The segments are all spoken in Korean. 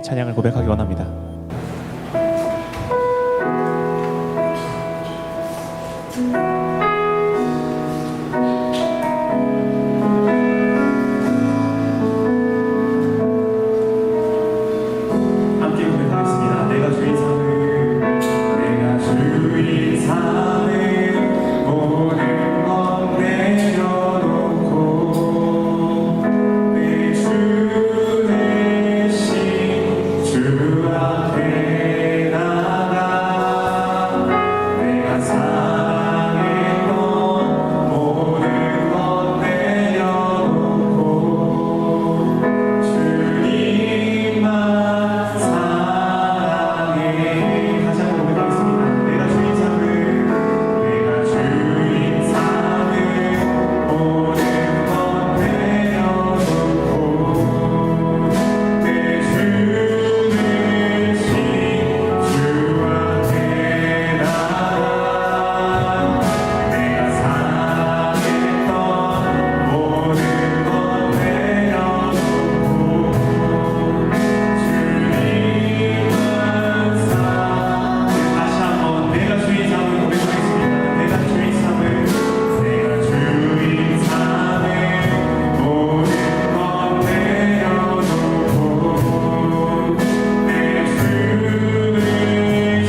찬양을 고백하기 원합니다. 함께 고백하겠습니다. 내가 주인 삼을, 내가 주인 삼을 모든 것 내려놓고 내 주 대신 주 앞에 나가 내가 사랑했던 모든 것 내려놓고 주님만 사랑해. 다시 한번 고백하겠습니다. 내가 주인 삼을, 내가 주인 삼을 모든 것 내려놓고 내 주 대신 주 앞에 나가 내가 사랑했던 모든 것 내려놓고 주님만 사랑해. 다시 한번 내가 주인 삼을 고백하겠습니다. 내가 주인 삼을, 내가 주인 삼을 모든 것 내려놓고 내 주 대신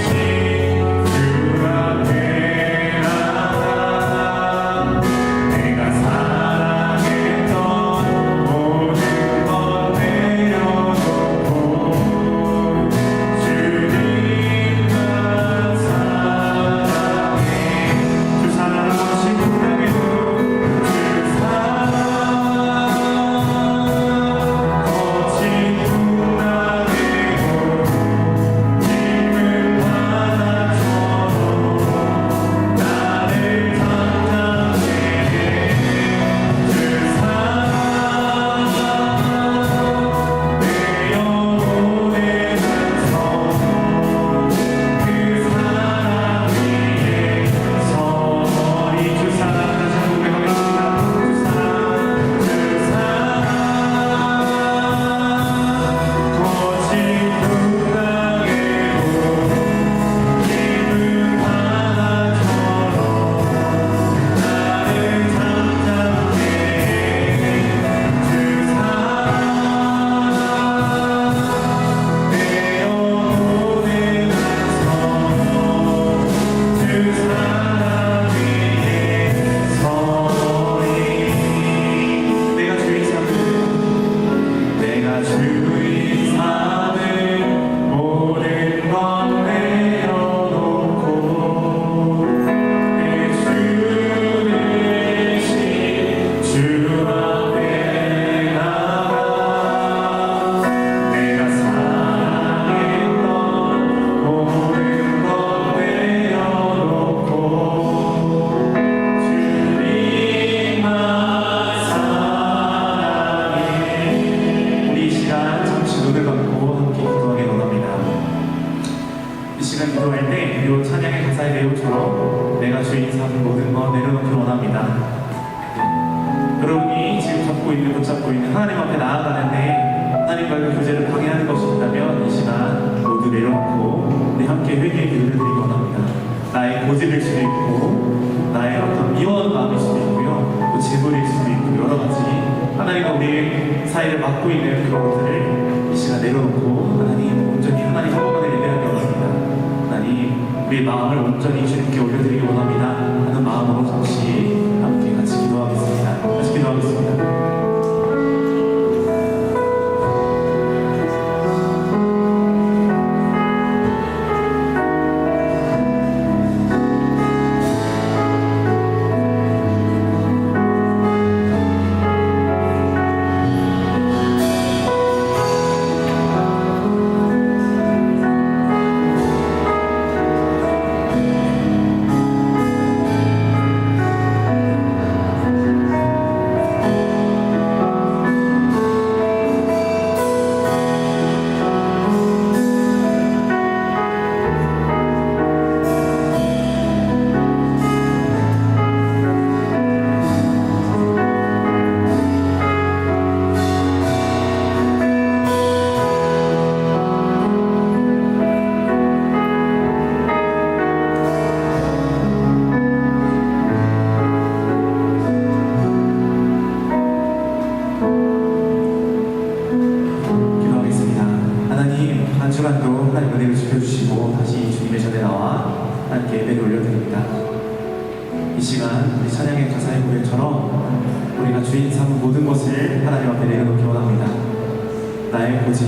주 앞에 나가 내가 사랑했던 모든 것 내려놓고 주님만 사랑해. 주 사랑하신 분에게도 주 사랑 거친 풍랑에도 깊은 바다처럼 나를 담당해. 주 사랑 내 영혼에 서 그 사랑 위에 서리. 주 사랑 다시 한번 고백하겠습니다. 주 사랑 거친 풍랑에도 깊은 바다처럼 나를 담당해. 주 사랑 내 영혼에 서 그 사랑 위에 서리. 내가 주인 삼을, 내가 주인 삼을 모든 것 내려놓고 내 주 대신 주 앞에 나가 내가 사랑했던 모든 것 내려놓고 주님만 사랑해. 우리 이 시간 잠시 눈을 감고 함께 기도하기 원합니다. 이 시간 기도할 때 이 찬양의 가사의 내용처럼 내가 주인 삼은 모든 것 내려놓기 원합니다. 여러분이 지금 붙잡고 있는 하나님 앞에 나아가는데 하나님과의 교제를 방해하는 것이 있다면 이 시간 모두 내려놓고 우리 함께 회개의 기도를 드리기 원합니다. 나의 고집일 수도 있고 나의 어떤 미워하는 마음일 수도 있고요, 또 재물일 수도 있고 여러 가지 하나님과 우리 사이를 막고 있는 그런 것들을 이 시간 내려놓고 하나님 온전히 하나님 한 번만에 예배하기 원합니다. 하나님 우리의 마음을 온전히 주님께 올려드리기 원합니다 하는 마음으로 잠시 함께 같이 기도하겠습니다. 같이 기도하겠습니다. 한 주간도 하나님 은혜를 지켜주시고 다시 주님의 전에 나와 하나님께 예배를 올려드립니다. 이 시간 우리 찬양의 가사의 고백처럼 우리가 주인 삼은 모든 것을 하나님 앞에 내려놓기 원합니다. 나의 고집,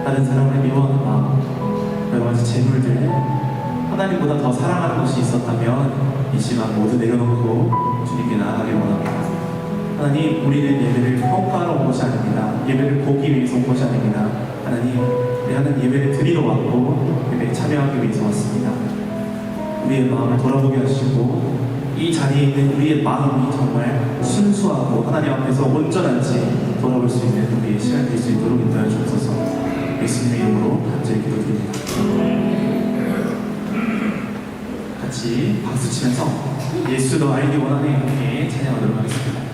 다른 사람을 미워하는 마음, 여러 가지 재물들, 하나님보다 더 사랑하는 것이 있었다면 이 시간 모두 내려놓고 주님께 나아가길 원합니다. 하나님, 우리는 예배를 평가하러 온 것이 아닙니다. 예배를 보기 위해서 온 것이 아닙니다. 하나님, 우리 하나님 예배를 드리러 왔고 예배에 참여하기 위해서 왔습니다. 우리의 마음을 돌아보게 하시고 이 자리에 있는 우리의 마음이 정말 순수하고 하나님 앞에서 온전한지 돌아볼 수 있는 우리의 시간 될 수 있도록 인도하여 주옵소서. 예수님의 이름으로 간절히 기도드립니다. 같이 박수 치면서 예수 너 알기 원하네 함께 찬양하도록 하겠습니다.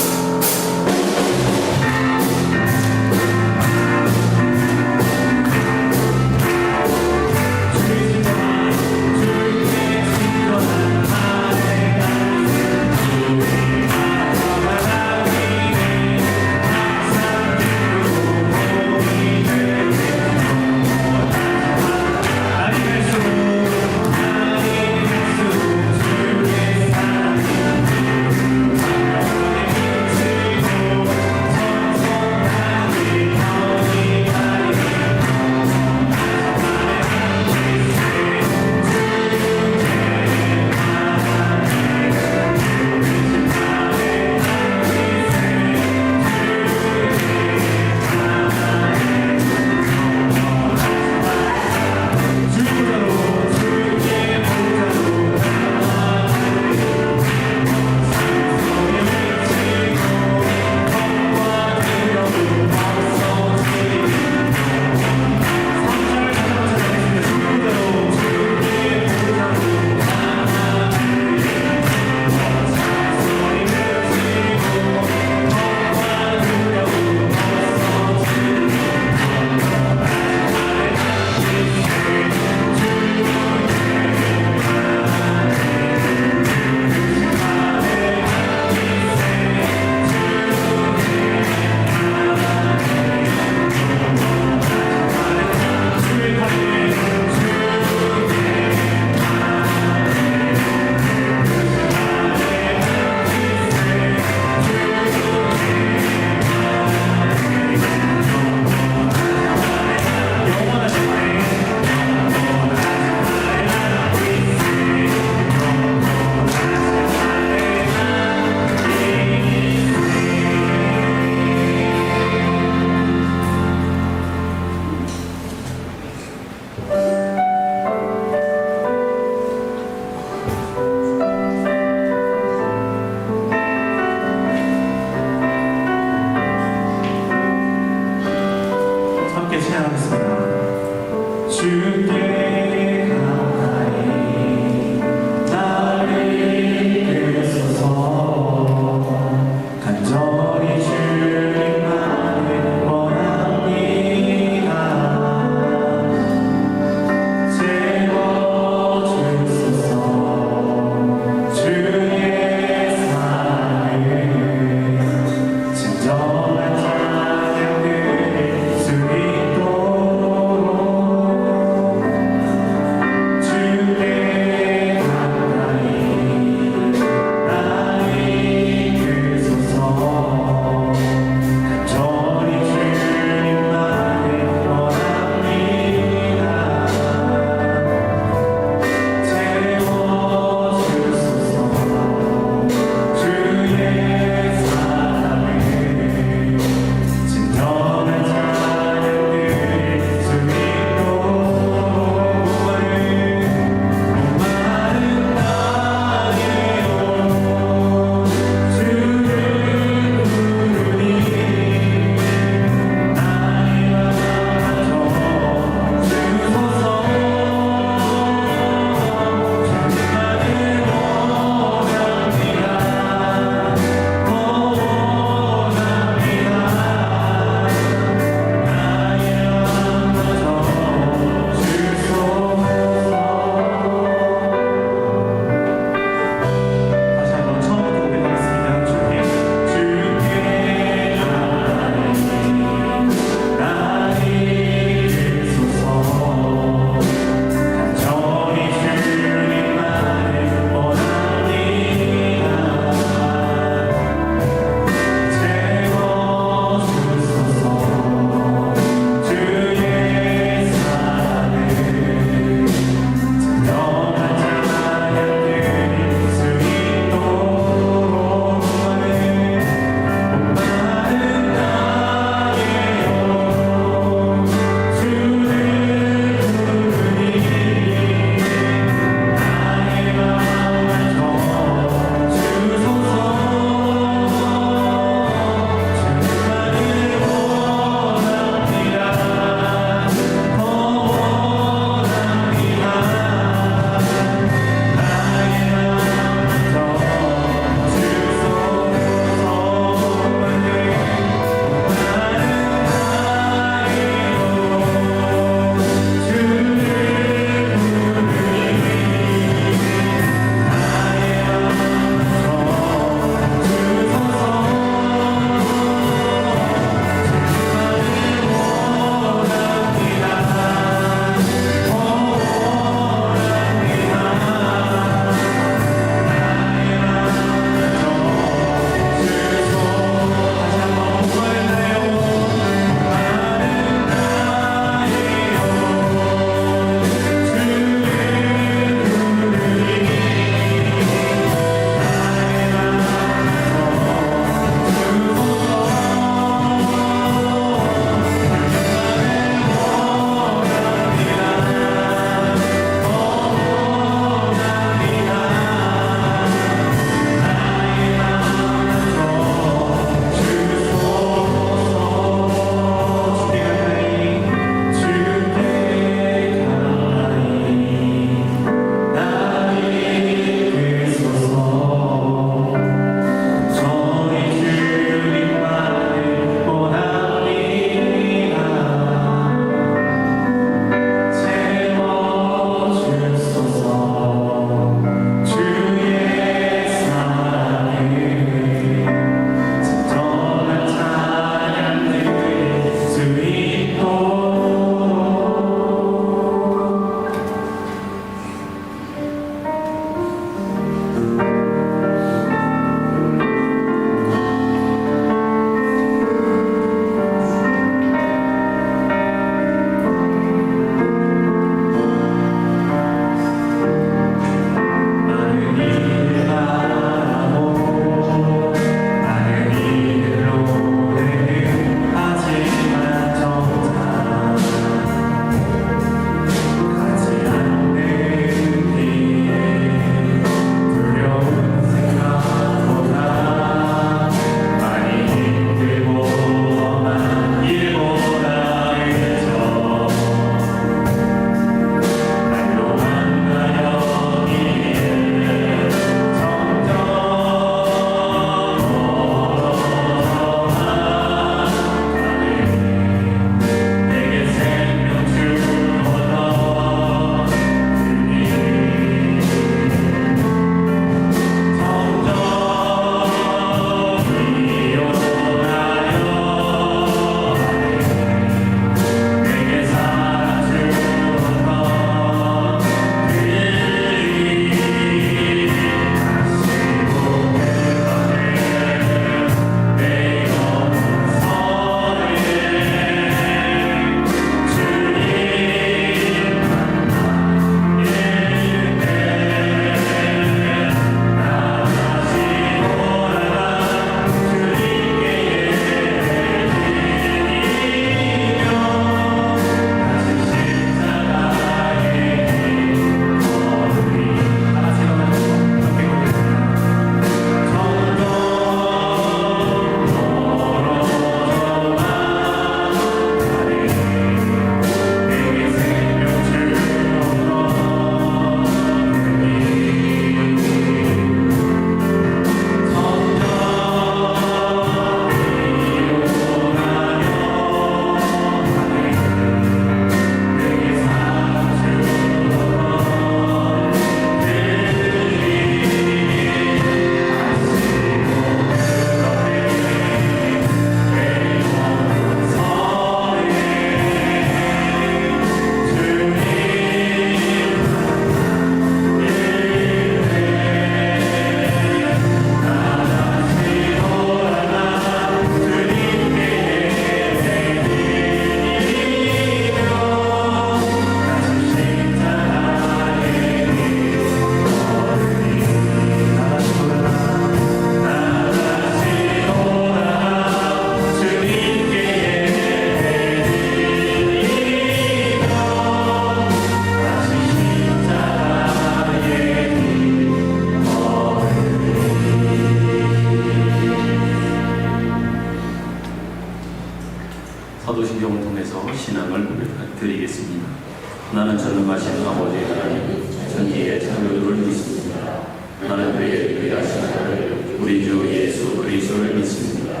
나는 전능하신 아버지 하나님 전지의 창조주를 믿습니다. 나는 그의 위대하신 아들 우리 주 예수 그리스도를 믿습니다.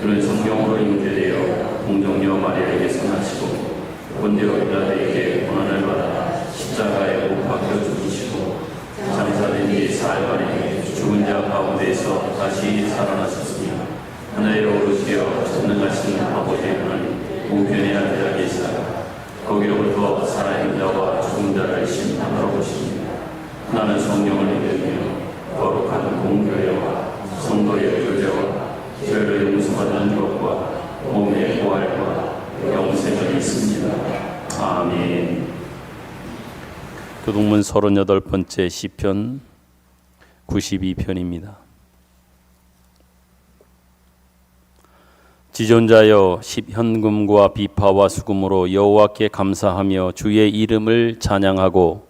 그는 성경으로 잉태되어 동정녀 마리아에게서 나시고 본디오 빌라도에게 고난을 받아 십자가에 못 박혀 죽으시고 장사된 뒤 사흘 만에 죽은 자 가운데서 다시 살아나셨으며 하늘에 오르시어 전능하신 아버지 하나님 우편에 앉아 계시다가 거기로부터 살아있는 자와 죽은 자를 심판하러 오십니다. 나는 성령을 믿으며 거룩한 공교회와 성도의 교제와 죄를 용서받는 것과 몸의 부활과 영생을 믿습니다. 아멘. 교동문 38번째 시편 92편입니다. 지존자여 십현금과 비파와 수금으로 여호와께 감사하며 주의 이름을 찬양하고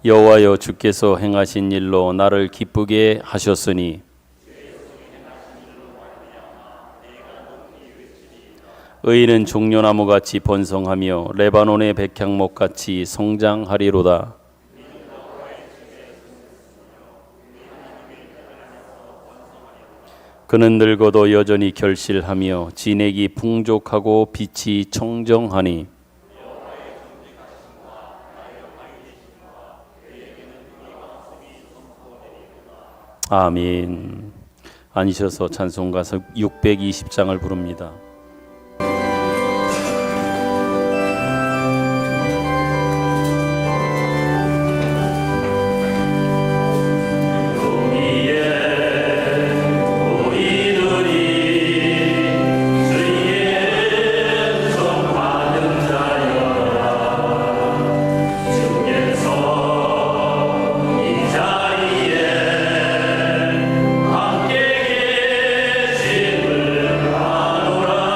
여호와여 주께서 행하신 일로 나를 기쁘게 하셨으니 의인은 종려나무같이 번성하며 레바논의 백향목같이 성장하리로다. 그는 늙어도 여전히 결실하며 진액이 풍족하고 빛이 청정하니 아멘. 앉으셔서 찬송가서 620장을 부릅니다. 함께 계심을 아노라.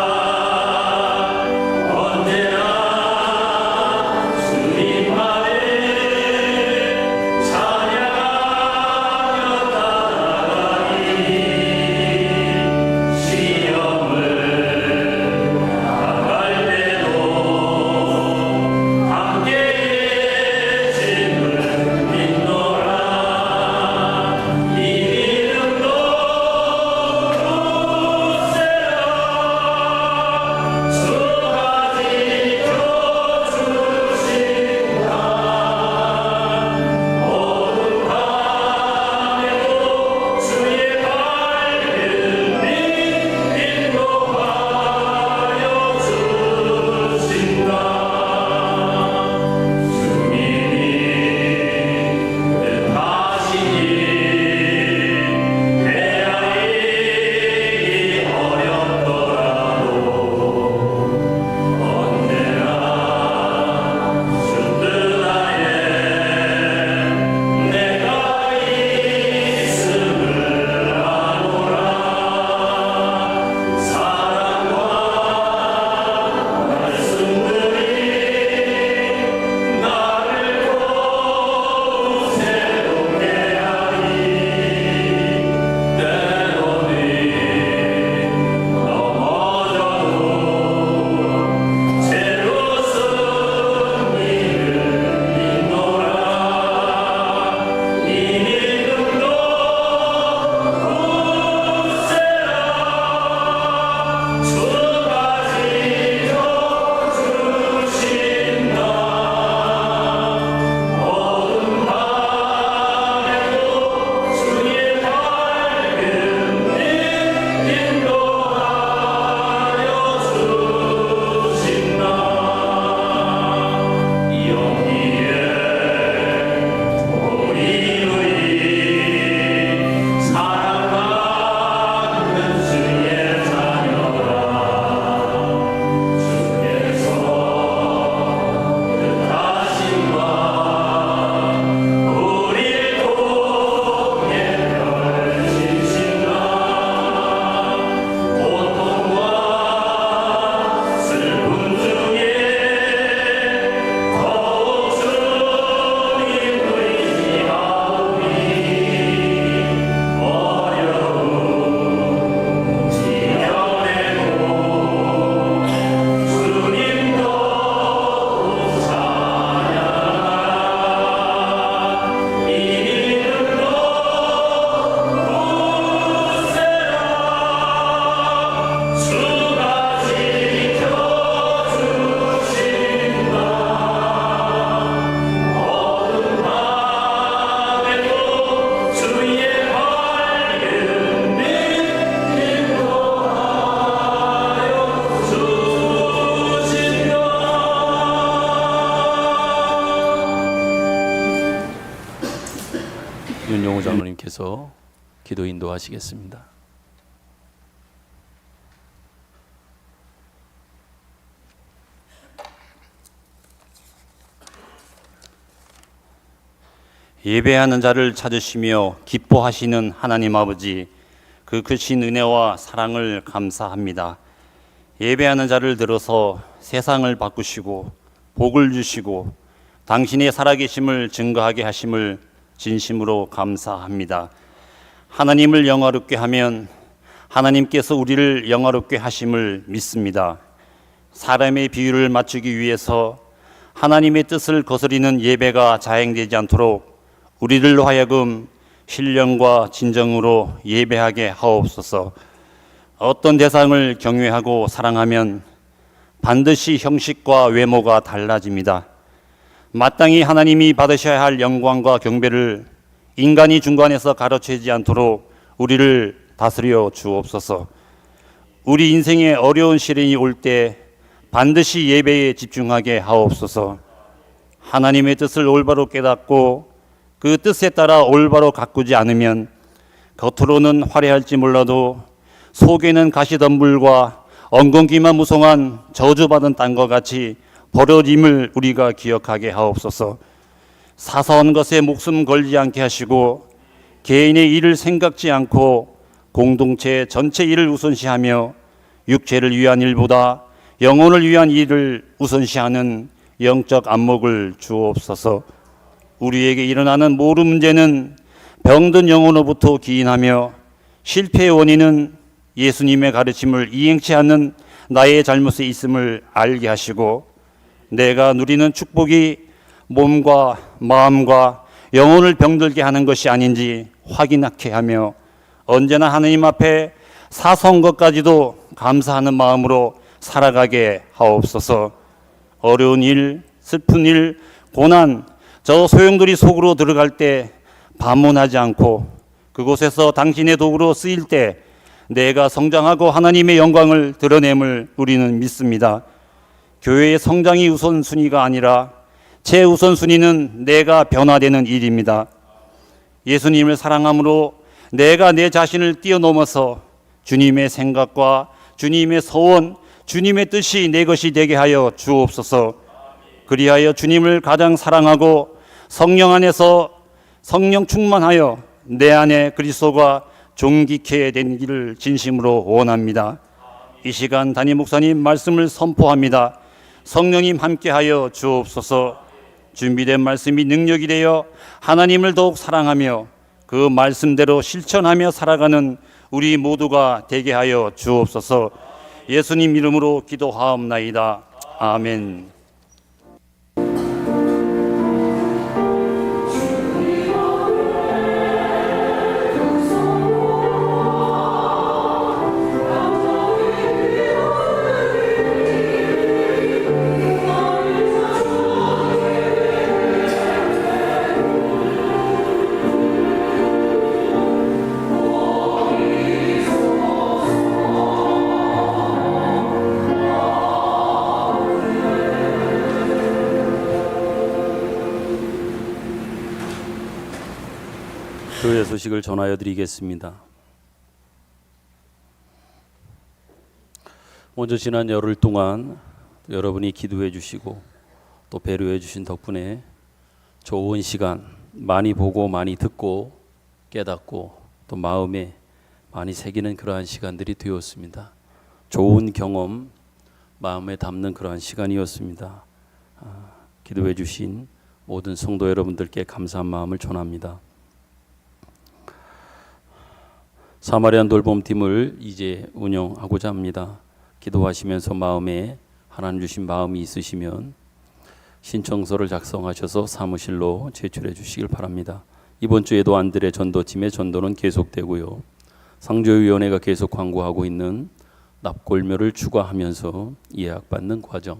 목사님께서 기도 인도하시겠습니다. 예배하는 자를 찾으시며 기뻐하시는 하나님 아버지, 그 크신 은혜와 사랑을 감사합니다. 예배하는 자를 들어서 세상을 바꾸시고 복을 주시고 당신의 살아계심을 증거하게 하심을 진심으로 감사합니다. 하나님을 영화롭게 하면 하나님께서 우리를 영화롭게 하심을 믿습니다. 사람의 비유를 맞추기 위해서 하나님의 뜻을 거스리는 예배가 자행되지 않도록 우리들로 하여금 신령과 진정으로 예배하게 하옵소서. 어떤 대상을 경외하고 사랑하면 반드시 형식과 외모가 달라집니다. 마땅히 하나님이 받으셔야 할 영광과 경배를 인간이 중간에서 가로채지 않도록 우리를 다스려 주옵소서. 우리 인생에 어려운 시련이 올 때 반드시 예배에 집중하게 하옵소서. 하나님의 뜻을 올바로 깨닫고 그 뜻에 따라 올바로 가꾸지 않으면 겉으로는 화려할지 몰라도 속에는 가시덤불과 엉겅퀴만 무성한 저주받은 땅과 같이 버려짐을 우리가 기억하게 하옵소서. 사소한 것에 목숨 걸지 않게 하시고 개인의 일을 생각지 않고 공동체 전체 일을 우선시하며 육체를 위한 일보다 영혼을 위한 일을 우선시하는 영적 안목을 주옵소서. 우리에게 일어나는 모든 문제는 병든 영혼으로부터 기인하며 실패의 원인은 예수님의 가르침을 이행치 않는 나의 잘못에 있음을 알게 하시고 내가 누리는 축복이 몸과 마음과 영혼을 병들게 하는 것이 아닌지 확인하게 하며 언제나 하나님 앞에 사소한 것까지도 감사하는 마음으로 살아가게 하옵소서. 어려운 일, 슬픈 일, 고난, 저 소용돌이 속으로 들어갈 때 반문하지 않고 그곳에서 당신의 도구로 쓰일 때 내가 성장하고 하나님의 영광을 드러냄을 우리는 믿습니다. 교회의 성장이 우선순위가 아니라 최우선순위는 내가 변화되는 일입니다. 예수님을 사랑함으로 내가 내 자신을 뛰어넘어서 주님의 생각과 주님의 소원, 주님의 뜻이 내 것이 되게 하여 주옵소서. 그리하여 주님을 가장 사랑하고 성령 안에서 성령 충만하여 내 안에 그리스도가 존귀케 되기를 진심으로 원합니다. 이 시간 담임 목사님 말씀을 선포합니다. 성령님 함께하여 주옵소서. 준비된 말씀이 능력이 되어 하나님을 더욱 사랑하며 그 말씀대로 실천하며 살아가는 우리 모두가 되게 하여 주옵소서. 예수님 이름으로 기도하옵나이다. 아멘. 교회 소식을 전하여 드리겠습니다. 먼저 지난 열흘 동안 여러분이 기도해 주시고 또 배려해 주신 덕분에 좋은 시간 많이 보고 많이 듣고 깨닫고 또 마음에 많이 새기는 그러한 시간들이 되었습니다. 좋은 경험 마음에 담는 그러한 시간이었습니다. 기도해 주신 모든 성도 여러분들께 감사한 마음을 전합니다. 사마리안 돌봄팀을 이제 운영하고자 합니다. 기도하시면서 마음에 하나님 주신 마음이 있으시면 신청서를 작성하셔서 사무실로 제출해 주시길 바랍니다. 이번 주에도 안드레 전도팀의 전도는 계속되고요. 상조위원회가 계속 광고하고 있는 납골묘를 추가하면서 예약받는 과정,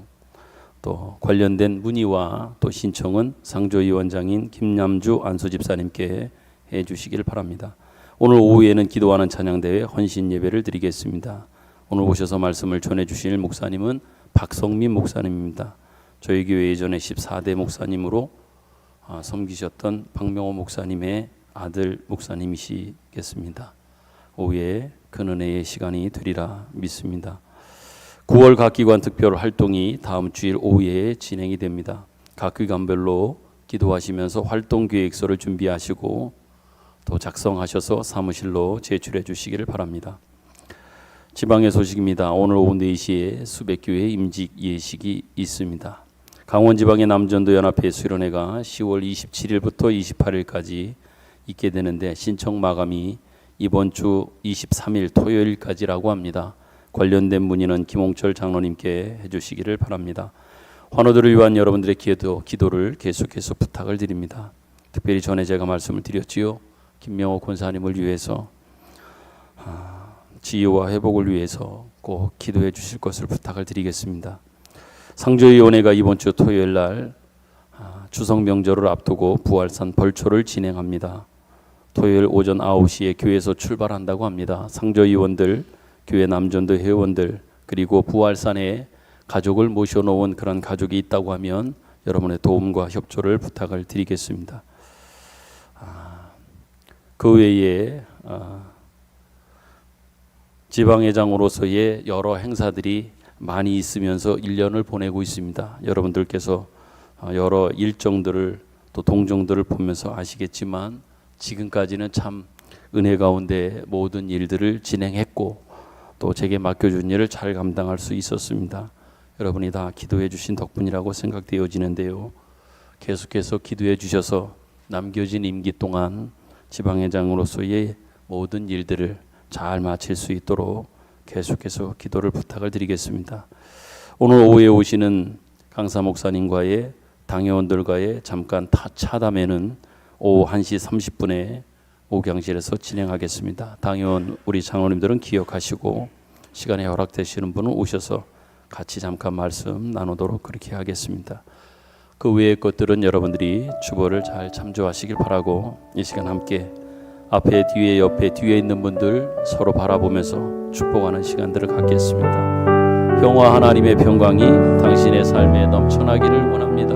또 관련된 문의와 또 신청은 상조위원장인 김남주 안수집사님께 해 주시길 바랍니다. 오늘 오후에는 기도하는 찬양대회 헌신 예배를 드리겠습니다. 오늘 오셔서 말씀을 전해 주실 목사님은 박성민 목사님입니다. 저희 교회 예전에 14대 목사님으로 섬기셨던 박명호 목사님의 아들 목사님이시겠습니다. 오후에 큰 은혜의 시간이 되리라 믿습니다. 9월 각 기관 특별 활동이 다음 주일 오후에 진행이 됩니다. 각 기관별로 기도하시면서 활동 계획서를 준비하시고 또 작성하셔서 사무실로 제출해 주시기를 바랍니다. 지방의 소식입니다. 오늘 오후 4시에 수백교회 임직 예식이 있습니다. 강원지방의 남전도연합회 수련회가 10월 27일부터 28일까지 있게 되는데 신청 마감이 이번 주 23일 토요일까지라고 합니다. 관련된 문의는 김홍철 장로님께 해주시기를 바랍니다. 환우들을 위한 여러분들의 기도를 계속해서 부탁을 드립니다. 특별히 전에 제가 말씀을 드렸지요. 김명호 권사님을 위해서 치유와 회복을 위해서 꼭 기도해 주실 것을 부탁을 드리겠습니다. 상조위원회가 이번 주 토요일 날 추석 명절을 앞두고 부활산 벌초를 진행합니다. 토요일 오전 9시에 교회에서 출발한다고 합니다. 상조위원들, 교회 남전도 회원들, 그리고 부활산에 가족을 모셔놓은 그런 가족이 있다고 하면 여러분의 도움과 협조를 부탁을 드리겠습니다. 그 외에 지방회장으로서의 여러 행사들이 많이 있으면서 1년을 보내고 있습니다. 여러분들께서 여러 일정들을 또 동정들을 보면서 아시겠지만 지금까지는 참 은혜 가운데 모든 일들을 진행했고 또 제게 맡겨준 일을 잘 감당할 수 있었습니다. 여러분이 다 기도해 주신 덕분이라고 생각되어지는데요. 계속해서 기도해 주셔서 남겨진 임기 동안 지방회장으로서의 모든 일들을 잘 마칠 수 있도록 계속해서 기도를 부탁을 드리겠습니다. 오늘 오후에 오시는 강사 목사님과의 당회원들과의 잠깐 차담회는 오후 1시 30분에 오경실에서 진행하겠습니다. 당회원 우리 장로님들은 기억하시고 시간이 허락되시는 분은 오셔서 같이 잠깐 말씀 나누도록 그렇게 하겠습니다. 그 외의 것들은 여러분들이 주보를 잘 참조하시길 바라고 이 시간 함께 앞에 뒤에 옆에 뒤에 있는 분들 서로 바라보면서 축복하는 시간들을 갖겠습니다. 평화 하나님의 평강이 당신의 삶에 넘쳐나기를 원합니다.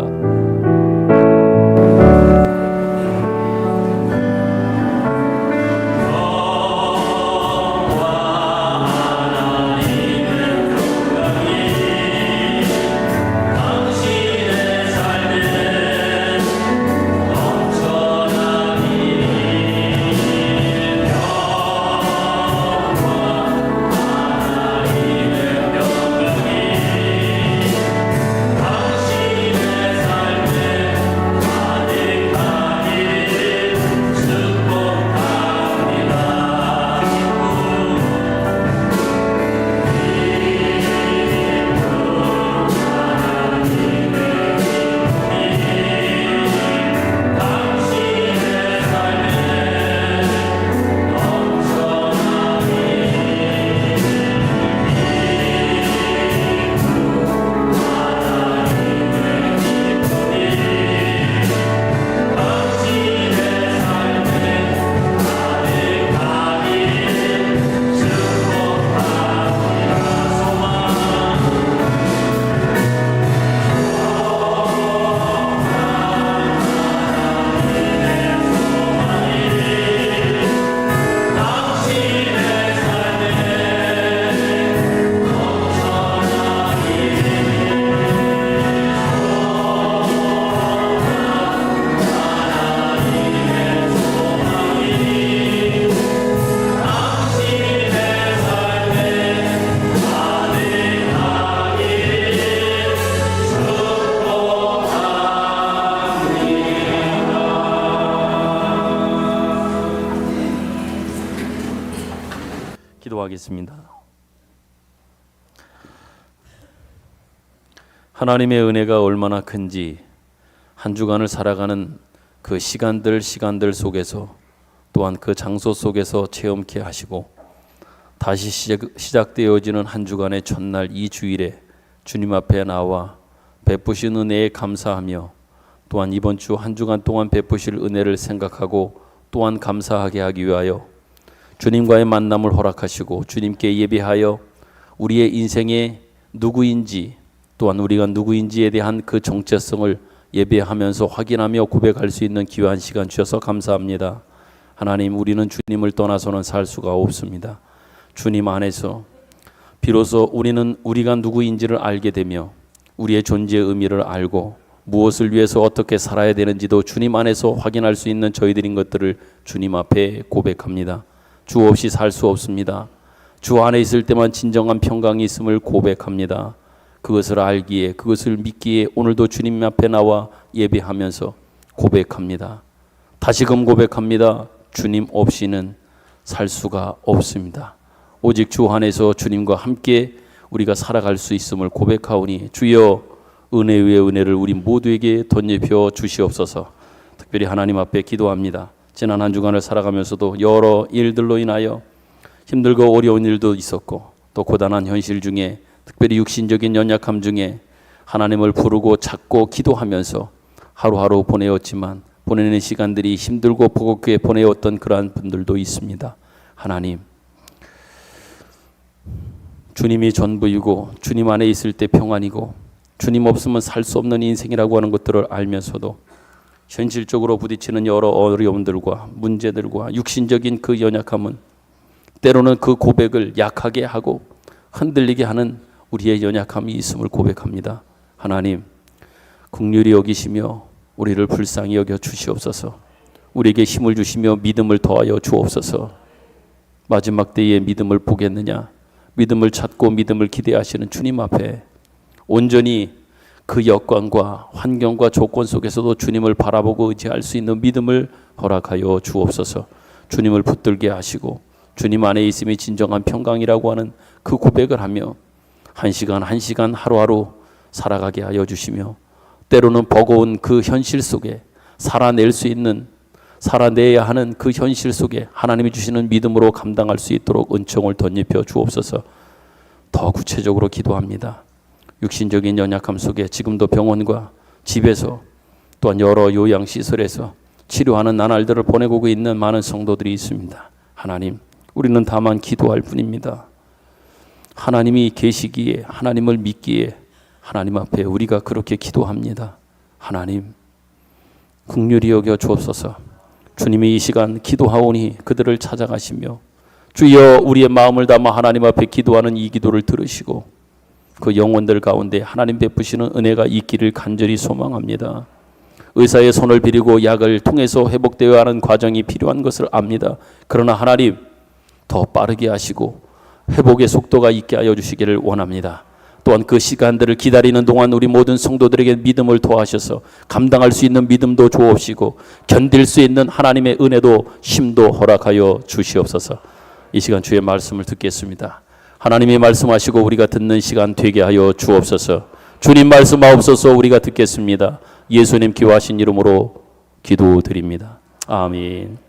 기도하겠습니다. 하나님의 은혜가 얼마나 큰지 한 주간을 살아가는 그 시간들 속에서 또한 그 장소 속에서 체험케 하시고 다시 시작되어지는 한 주간의 첫날 이 주일에 주님 앞에 나와 베푸신 은혜에 감사하며 또한 이번 주 한 주간 동안 베푸실 은혜를 생각하고 또한 감사하게 하기 위하여 주님과의 만남을 허락하시고 주님께 예배하여 우리의 인생의 누구인지 또한 우리가 누구인지에 대한 그 정체성을 예배하면서 확인하며 고백할 수 있는 귀한 시간 주셔서 감사합니다. 하나님, 우리는 주님을 떠나서는 살 수가 없습니다. 주님 안에서 비로소 우리는 우리가 누구인지를 알게 되며 우리의 존재의 의미를 알고 무엇을 위해서 어떻게 살아야 되는지도 주님 안에서 확인할 수 있는 저희들인 것들을 주님 앞에 고백합니다. 주 없이 살 수 없습니다. 주 안에 있을 때만 진정한 평강이 있음을 고백합니다. 그것을 알기에, 그것을 믿기에 오늘도 주님 앞에 나와 예배하면서 고백합니다. 다시금 고백합니다. 주님 없이는 살 수가 없습니다. 오직 주 안에서 주님과 함께 우리가 살아갈 수 있음을 고백하오니 주여 은혜 위에 은혜를 우리 모두에게 덧입혀 주시옵소서. 특별히 하나님 앞에 기도합니다. 지난 한 주간을 살아가면서도 여러 일들로 인하여 힘들고 어려운 일도 있었고 또 고단한 현실 중에 특별히 육신적인 연약함 중에 하나님을 부르고 찾고 기도하면서 하루하루 보내었지만 보내는 시간들이 힘들고 버겁게 보내었던 그러한 분들도 있습니다. 하나님, 주님이 전부이고 주님 안에 있을 때 평안이고 주님 없으면 살 수 없는 인생이라고 하는 것들을 알면서도 현실적으로 부딪히는 여러 어려움들과 문제들과 육신적인 그 연약함은 때로는 그 고백을 약하게 하고 흔들리게 하는 우리의 연약함이 있음을 고백합니다. 하나님, 긍휼히 여기시며 우리를 불쌍히 여겨 주시옵소서. 우리에게 힘을 주시며 믿음을 더하여 주옵소서. 마지막 때에 믿음을 보겠느냐? 믿음을 찾고 믿음을 기대하시는 주님 앞에 온전히 그 여건과 환경과 조건 속에서도 주님을 바라보고 의지할 수 있는 믿음을 허락하여 주옵소서. 주님을 붙들게 하시고 주님 안에 있음이 진정한 평강이라고 하는 그 고백을 하며 한 시간 한 시간 하루하루 살아가게 하여 주시며 때로는 버거운 그 현실 속에 살아낼 수 있는, 살아내야 하는 그 현실 속에 하나님이 주시는 믿음으로 감당할 수 있도록 은총을 덧입혀 주옵소서. 더 구체적으로 기도합니다. 육신적인 연약함 속에 지금도 병원과 집에서 또한 여러 요양시설에서 치료하는 나날들을 보내고 있는 많은 성도들이 있습니다. 하나님, 우리는 다만 기도할 뿐입니다. 하나님이 계시기에, 하나님을 믿기에 하나님 앞에 우리가 그렇게 기도합니다. 하나님, 긍휼히 여겨 주옵소서. 주님이 이 시간 기도하오니 그들을 찾아가시며 주여 우리의 마음을 담아 하나님 앞에 기도하는 이 기도를 들으시고 그 영혼들 가운데 하나님 베푸시는 은혜가 있기를 간절히 소망합니다. 의사의 손을 빌리고 약을 통해서 회복되어야 하는 과정이 필요한 것을 압니다. 그러나 하나님 더 빠르게 하시고 회복의 속도가 있게 하여 주시기를 원합니다. 또한 그 시간들을 기다리는 동안 우리 모든 성도들에게 믿음을 더하셔서 감당할 수 있는 믿음도 주옵시고 견딜 수 있는 하나님의 은혜도 힘도 허락하여 주시옵소서. 이 시간 주의 말씀을 듣겠습니다. 하나님이 말씀하시고 우리가 듣는 시간 되게 하여 주옵소서. 주님 말씀하옵소서. 우리가 듣겠습니다. 예수님 기호하신 이름으로 기도드립니다. 아멘.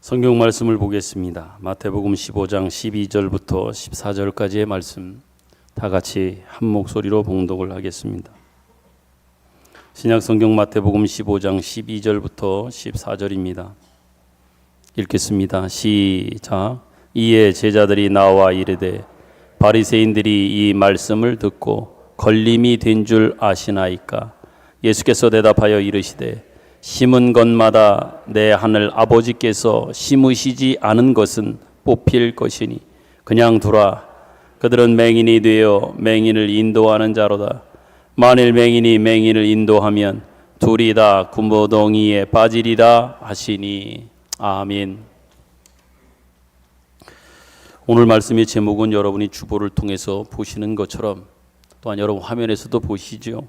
성경 말씀을 보겠습니다. 마태복음 15장 12절부터 14절까지의 말씀 다 같이 한 목소리로 봉독을 하겠습니다. 신약성경 마태복음 15장 12절부터 14절입니다. 읽겠습니다. 시작. 이에 제자들이 나와 이르되 바리새인들이 이 말씀을 듣고 걸림이 된 줄 아시나이까? 예수께서 대답하여 이르시되 심은 것마다 내 하늘 아버지께서 심으시지 않은 것은 뽑힐 것이니 그냥 두라. 그들은 맹인이 되어 맹인을 인도하는 자로다. 만일 맹인이 맹인을 인도하면 둘이 다 구멍덩이에 빠지리라 하시니. 아멘. 오늘 말씀의 제목은 여러분이 주보를 통해서 보시는 것처럼 또한 여러분 화면에서도 보시죠.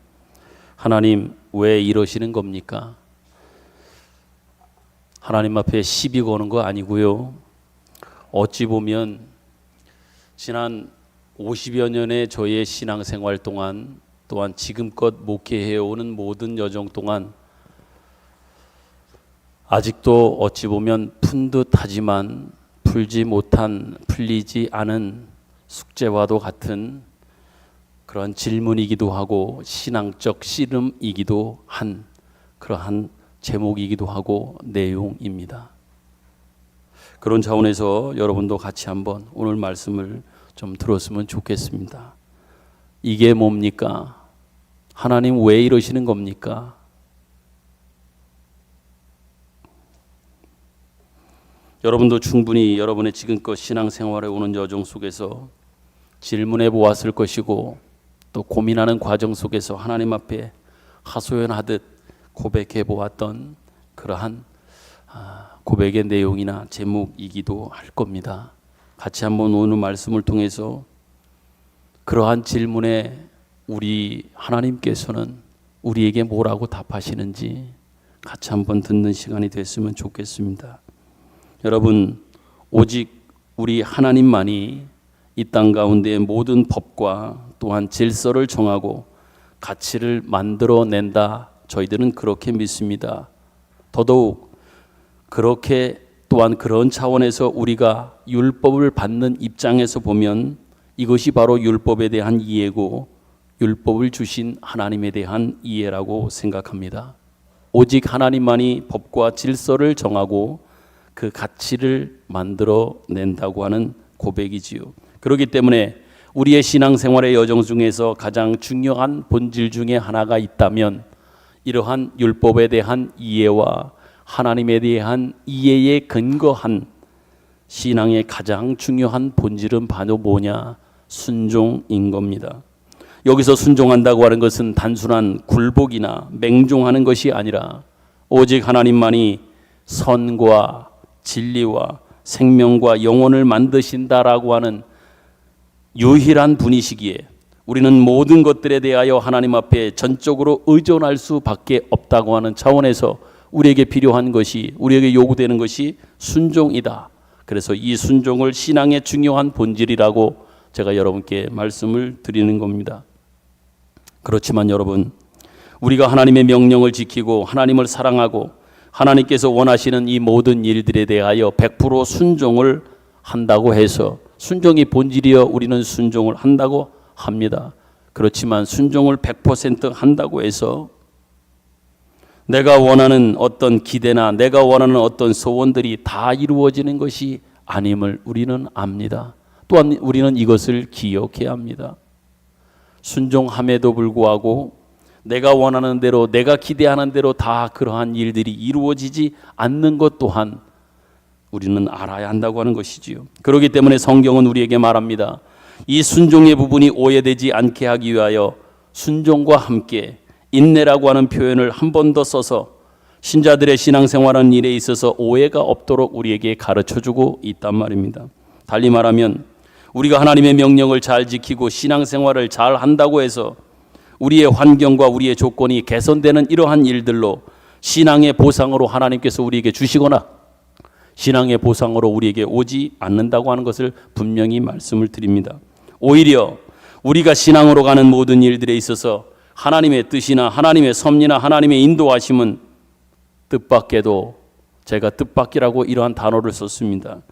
하나님 왜 이러시는 겁니까? 하나님 앞에 시비 거는 거 아니고요. 어찌 보면 지난 50여 년의 저의 신앙생활 동안 또한 지금껏 목회해오는 모든 여정 동안 아직도 어찌 보면 푼 듯하지만 풀리지 않은 숙제와도 같은 그런 질문이기도 하고 신앙적 씨름이기도 한 그러한 제목이기도 하고 내용입니다. 그런 차원에서 여러분도 같이 한번 오늘 말씀을 좀 들었으면 좋겠습니다. 이게 뭡니까? 하나님 왜 이러시는 겁니까? 여러분도 충분히 여러분의 지금껏 신앙생활에 오는 여정 속에서 질문해 보았을 것이고 또 고민하는 과정 속에서 하나님 앞에 하소연하듯 고백해 보았던 그러한 고백의 내용이나 제목이기도 할 겁니다. 같이 한번 오늘 말씀을 통해서 그러한 질문에 우리 하나님께서는 우리에게 뭐라고 답하시는지 같이 한번 듣는 시간이 됐으면 좋겠습니다. 여러분, 오직 우리 하나님만이 이 땅 가운데의 모든 법과 또한 질서를 정하고 가치를 만들어낸다. 저희들은 그렇게 믿습니다. 더더욱 그렇게 또한 그런 차원에서 우리가 율법을 받는 입장에서 보면 이것이 바로 율법에 대한 이해고 율법을 주신 하나님에 대한 이해라고 생각합니다. 오직 하나님만이 법과 질서를 정하고 그 가치를 만들어낸다고 하는 고백이지요. 그렇기 때문에 우리의 신앙생활의 여정 중에서 가장 중요한 본질 중에 하나가 있다면 이러한 율법에 대한 이해와 하나님에 대한 이해에 근거한 신앙의 가장 중요한 본질은 바로 뭐냐? 순종인 겁니다. 여기서 순종한다고 하는 것은 단순한 굴복이나 맹종하는 것이 아니라 오직 하나님만이 선과 진리와 생명과 영혼을 만드신다라고 하는 유일한 분이시기에 우리는 모든 것들에 대하여 하나님 앞에 전적으로 의존할 수밖에 없다고 하는 차원에서 우리에게 필요한 것이, 우리에게 요구되는 것이 순종이다. 그래서 이 순종을 신앙의 중요한 본질이라고 제가 여러분께 말씀을 드리는 겁니다. 그렇지만 여러분, 우리가 하나님의 명령을 지키고 하나님을 사랑하고 하나님께서 원하시는 이 모든 일들에 대하여 100% 순종을 한다고 해서, 순종이 본질이여 우리는 순종을 한다고 합니다. 그렇지만 순종을 100% 한다고 해서 내가 원하는 어떤 기대나 내가 원하는 어떤 소원들이 다 이루어지는 것이 아님을 우리는 압니다. 또한 우리는 이것을 기억해야 합니다. 순종함에도 불구하고 내가 원하는 대로, 내가 기대하는 대로 다 그러한 일들이 이루어지지 않는 것 또한 우리는 알아야 한다고 하는 것이지요. 그렇기 때문에 성경은 우리에게 말합니다. 이 순종의 부분이 오해되지 않게 하기 위하여 순종과 함께 인내라고 하는 표현을 한 번 더 써서 신자들의 신앙생활하는 일에 있어서 오해가 없도록 우리에게 가르쳐주고 있단 말입니다. 달리 말하면 우리가 하나님의 명령을 잘 지키고 신앙생활을 잘 한다고 해서 우리의 환경과 우리의 조건이 개선되는 이러한 일들로 신앙의 보상으로 하나님께서 우리에게 주시거나 신앙의 보상으로 우리에게 오지 않는다고 하는 것을 분명히 말씀을 드립니다. 오히려 우리가 신앙으로 가는 모든 일들에 있어서 하나님의 뜻이나 하나님의 섭리나 하나님의 인도하심은 뜻밖에도 제가 뜻밖이라고 이러한 단어를 썼습니다.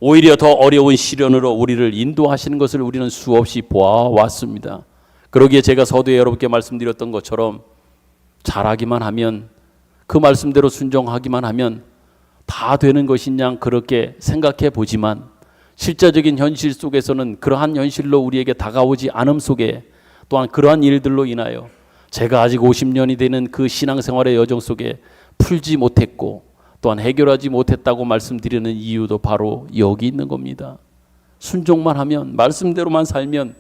오히려 더 어려운 시련으로 우리를 인도하시는 것을 우리는 수없이 보아왔습니다. 그러기에 제가 서두에 여러분께 말씀드렸던 것처럼 잘하기만 하면, 그 말씀대로 순종하기만 하면 다 되는 것이냐 그렇게 생각해 보지만, 실제적인 현실 속에서는 그러한 현실로 우리에게 다가오지 않음 속에, 또한 그러한 일들로 인하여 제가 아직 50년이 되는 그 신앙생활의 여정 속에 풀지 못했고 또한 해결하지 못했다고 말씀드리는 이유도 바로 여기 있는 겁니다. 순종만 하면, 말씀대로만 살면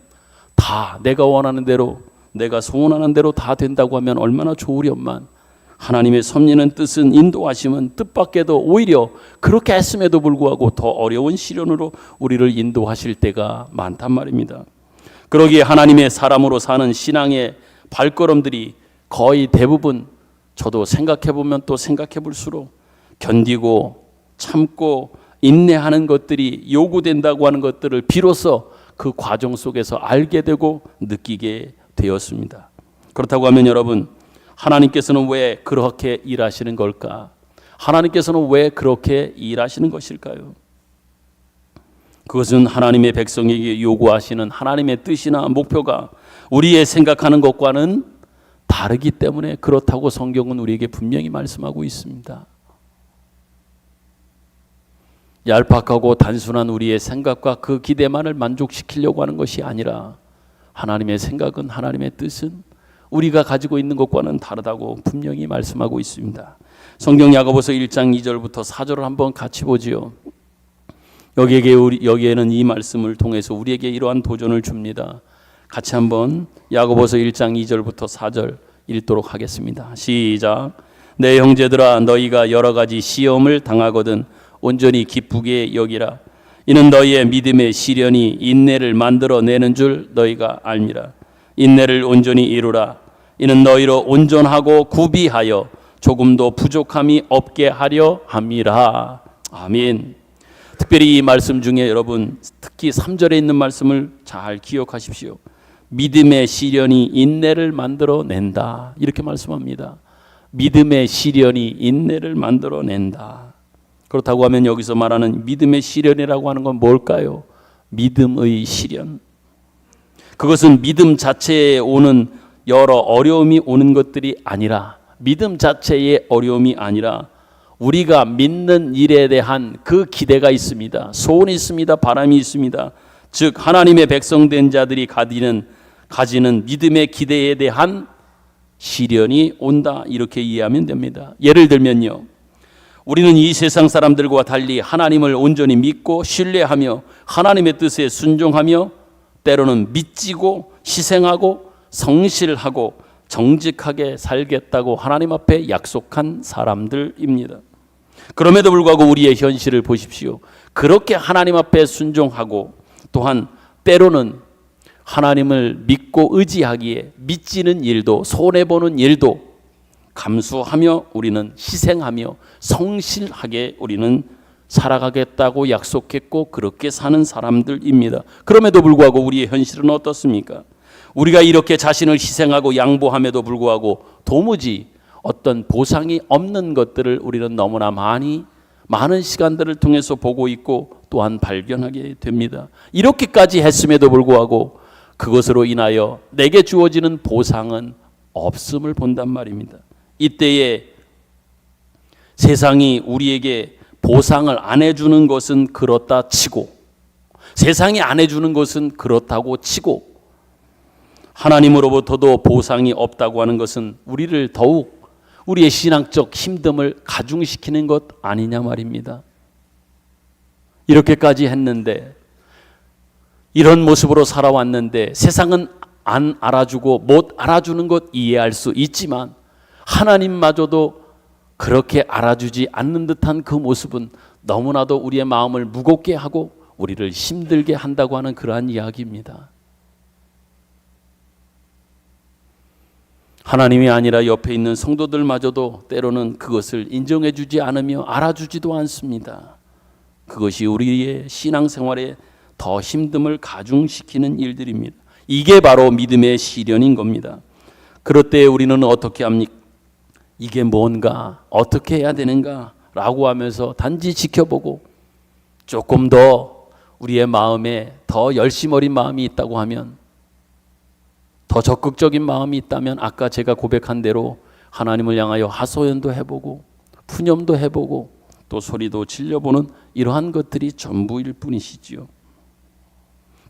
다 내가 원하는 대로, 내가 소원하는 대로 다 된다고 하면 얼마나 좋으련만, 하나님의 섭리는 뜻은, 인도하심은 뜻밖에도 오히려 그렇게 했음에도 불구하고 더 어려운 시련으로 우리를 인도하실 때가 많단 말입니다. 그러기에 하나님의 사람으로 사는 신앙의 발걸음들이 거의 대부분, 저도 생각해보면 또 생각해볼수록 견디고 참고 인내하는 것들이 요구된다고 하는 것들을 비로소 그 과정 속에서 알게 되고 느끼게 되었습니다. 그렇다고 하면 여러분, 하나님께서는 왜 그렇게 일하시는 걸까? 하나님께서는 왜 그렇게 일하시는 것일까요? 그것은 하나님의 백성에게 요구하시는 하나님의 뜻이나 목표가 우리의 생각하는 것과는 다르기 때문에 그렇다고 성경은 우리에게 분명히 말씀하고 있습니다. 얄팍하고 단순한 우리의 생각과 그 기대만을 만족시키려고 하는 것이 아니라, 하나님의 생각은, 하나님의 뜻은 우리가 가지고 있는 것과는 다르다고 분명히 말씀하고 있습니다. 성경 야고보서 1장 2절부터 4절을 한번 같이 보지요. 여기에는 이 말씀을 통해서 우리에게 이러한 도전을 줍니다. 같이 한번 야고보서 1장 2절부터 4절 읽도록 하겠습니다. 시작. 내 형제들아, 너희가 여러 가지 시험을 당하거든 온전히 기쁘게 여기라. 이는 너희의 믿음의 시련이 인내를 만들어내는 줄 너희가 알미라. 인내를 온전히 이루라. 이는 너희로 온전하고 구비하여 조금도 부족함이 없게 하려 함이라. 아멘. 특별히 이 말씀 중에 여러분, 특히 3절에 있는 말씀을 잘 기억하십시오. 믿음의 시련이 인내를 만들어낸다, 이렇게 말씀합니다. 믿음의 시련이 인내를 만들어낸다. 그렇다고 하면 여기서 말하는 믿음의 시련이라고 하는 건 뭘까요? 믿음의 시련. 그것은 믿음 자체에 오는 여러 어려움이 오는 것들이 아니라, 믿음 자체의 어려움이 아니라 우리가 믿는 일에 대한 그 기대가 있습니다. 소원이 있습니다. 바람이 있습니다. 즉 하나님의 백성된 자들이 가지는 믿음의 기대에 대한 시련이 온다, 이렇게 이해하면 됩니다. 예를 들면요, 우리는 이 세상 사람들과 달리 하나님을 온전히 믿고 신뢰하며 하나님의 뜻에 순종하며 때로는 믿지고 희생하고 성실하고 정직하게 살겠다고 하나님 앞에 약속한 사람들입니다. 그럼에도 불구하고 우리의 현실을 보십시오. 그렇게 하나님 앞에 순종하고 또한 때로는 하나님을 믿고 의지하기에 믿지는 일도, 손해보는 일도 감수하며 우리는 희생하며 성실하게 우리는 살아가겠다고 약속했고 그렇게 사는 사람들입니다. 그럼에도 불구하고 우리의 현실은 어떻습니까? 우리가 이렇게 자신을 희생하고 양보함에도 불구하고 도무지 어떤 보상이 없는 것들을 우리는 너무나 많은 시간들을 통해서 보고 있고 또한 발견하게 됩니다. 이렇게까지 했음에도 불구하고 그것으로 인하여 내게 주어지는 보상은 없음을 본단 말입니다. 이때에 세상이 우리에게 보상을 안 해주는 것은 그렇다 치고, 세상이 안 해주는 것은 그렇다고 치고, 하나님으로부터도 보상이 없다고 하는 것은 우리를 더욱 우리의 신앙적 힘듦을 가중시키는 것 아니냐 말입니다. 이렇게까지 했는데, 이런 모습으로 살아왔는데 세상은 안 알아주고 못 알아주는 것 이해할 수 있지만 하나님마저도 그렇게 알아주지 않는 듯한 그 모습은 너무나도 우리의 마음을 무겁게 하고 우리를 힘들게 한다고 하는 그러한 이야기입니다. 하나님이 아니라 옆에 있는 성도들마저도 때로는 그것을 인정해 주지 않으며 알아주지도 않습니다. 그것이 우리의 신앙생활에 더 힘듦을 가중시키는 일들입니다. 이게 바로 믿음의 시련인 겁니다. 그럴 때 우리는 어떻게 합니까? 이게 뭔가, 어떻게 해야 되는가 라고 하면서 단지 지켜보고 조금 더 우리의 마음에 더 열심 어린 마음이 있다고 하면, 더 적극적인 마음이 있다면 아까 제가 고백한 대로 하나님을 향하여 하소연도 해보고 푸념도 해보고 또 소리도 질려보는 이러한 것들이 전부일 뿐이시지요.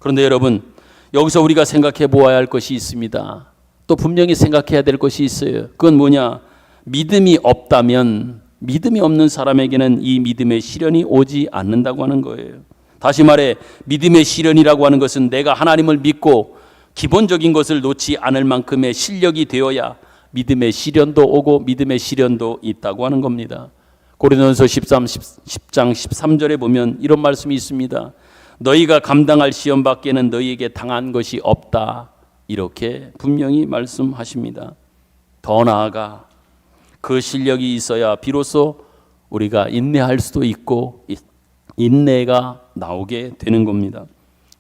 그런데 여러분, 여기서 우리가 생각해 보아야 할 것이 있습니다. 또 분명히 생각해야 될 것이 있어요. 그건 뭐냐? 믿음이 없다면, 믿음이 없는 사람에게는 이 믿음의 시련이 오지 않는다고 하는 거예요. 다시 말해, 믿음의 시련이라고 하는 것은 내가 하나님을 믿고 기본적인 것을 놓지 않을 만큼의 실력이 되어야 믿음의 시련도 오고 믿음의 시련도 있다고 하는 겁니다. 고린도전서 10장 13절에 보면 이런 말씀이 있습니다. 너희가 감당할 시험 밖에는 너희에게 당한 것이 없다. 이렇게 분명히 말씀하십니다. 더 나아가 그 실력이 있어야 비로소 우리가 인내할 수도 있고 인내가 나오게 되는 겁니다.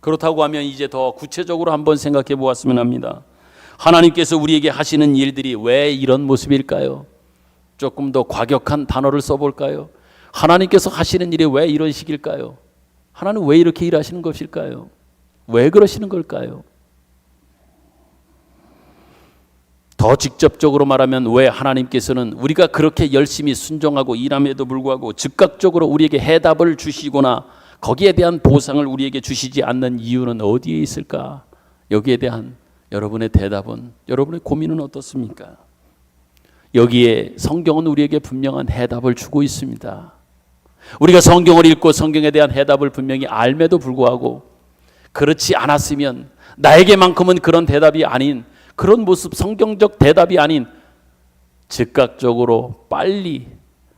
그렇다고 하면 이제 더 구체적으로 한번 생각해 보았으면 합니다. 하나님께서 우리에게 하시는 일들이 왜 이런 모습일까요? 조금 더 과격한 단어를 써볼까요? 하나님께서 하시는 일이 왜 이런 식일까요? 하나님 왜 이렇게 일하시는 것일까요? 왜 그러시는 걸까요? 더 직접적으로 말하면 왜 하나님께서는 우리가 그렇게 열심히 순종하고 일함에도 불구하고 즉각적으로 우리에게 해답을 주시거나 거기에 대한 보상을 우리에게 주시지 않는 이유는 어디에 있을까? 여기에 대한 여러분의 대답은, 여러분의 고민은 어떻습니까? 여기에 성경은 우리에게 분명한 해답을 주고 있습니다. 우리가 성경을 읽고 성경에 대한 해답을 분명히 알매도 불구하고 그렇지 않았으면 나에게만큼은 그런 대답이 아닌, 그런 모습, 성경적 대답이 아닌 즉각적으로 빨리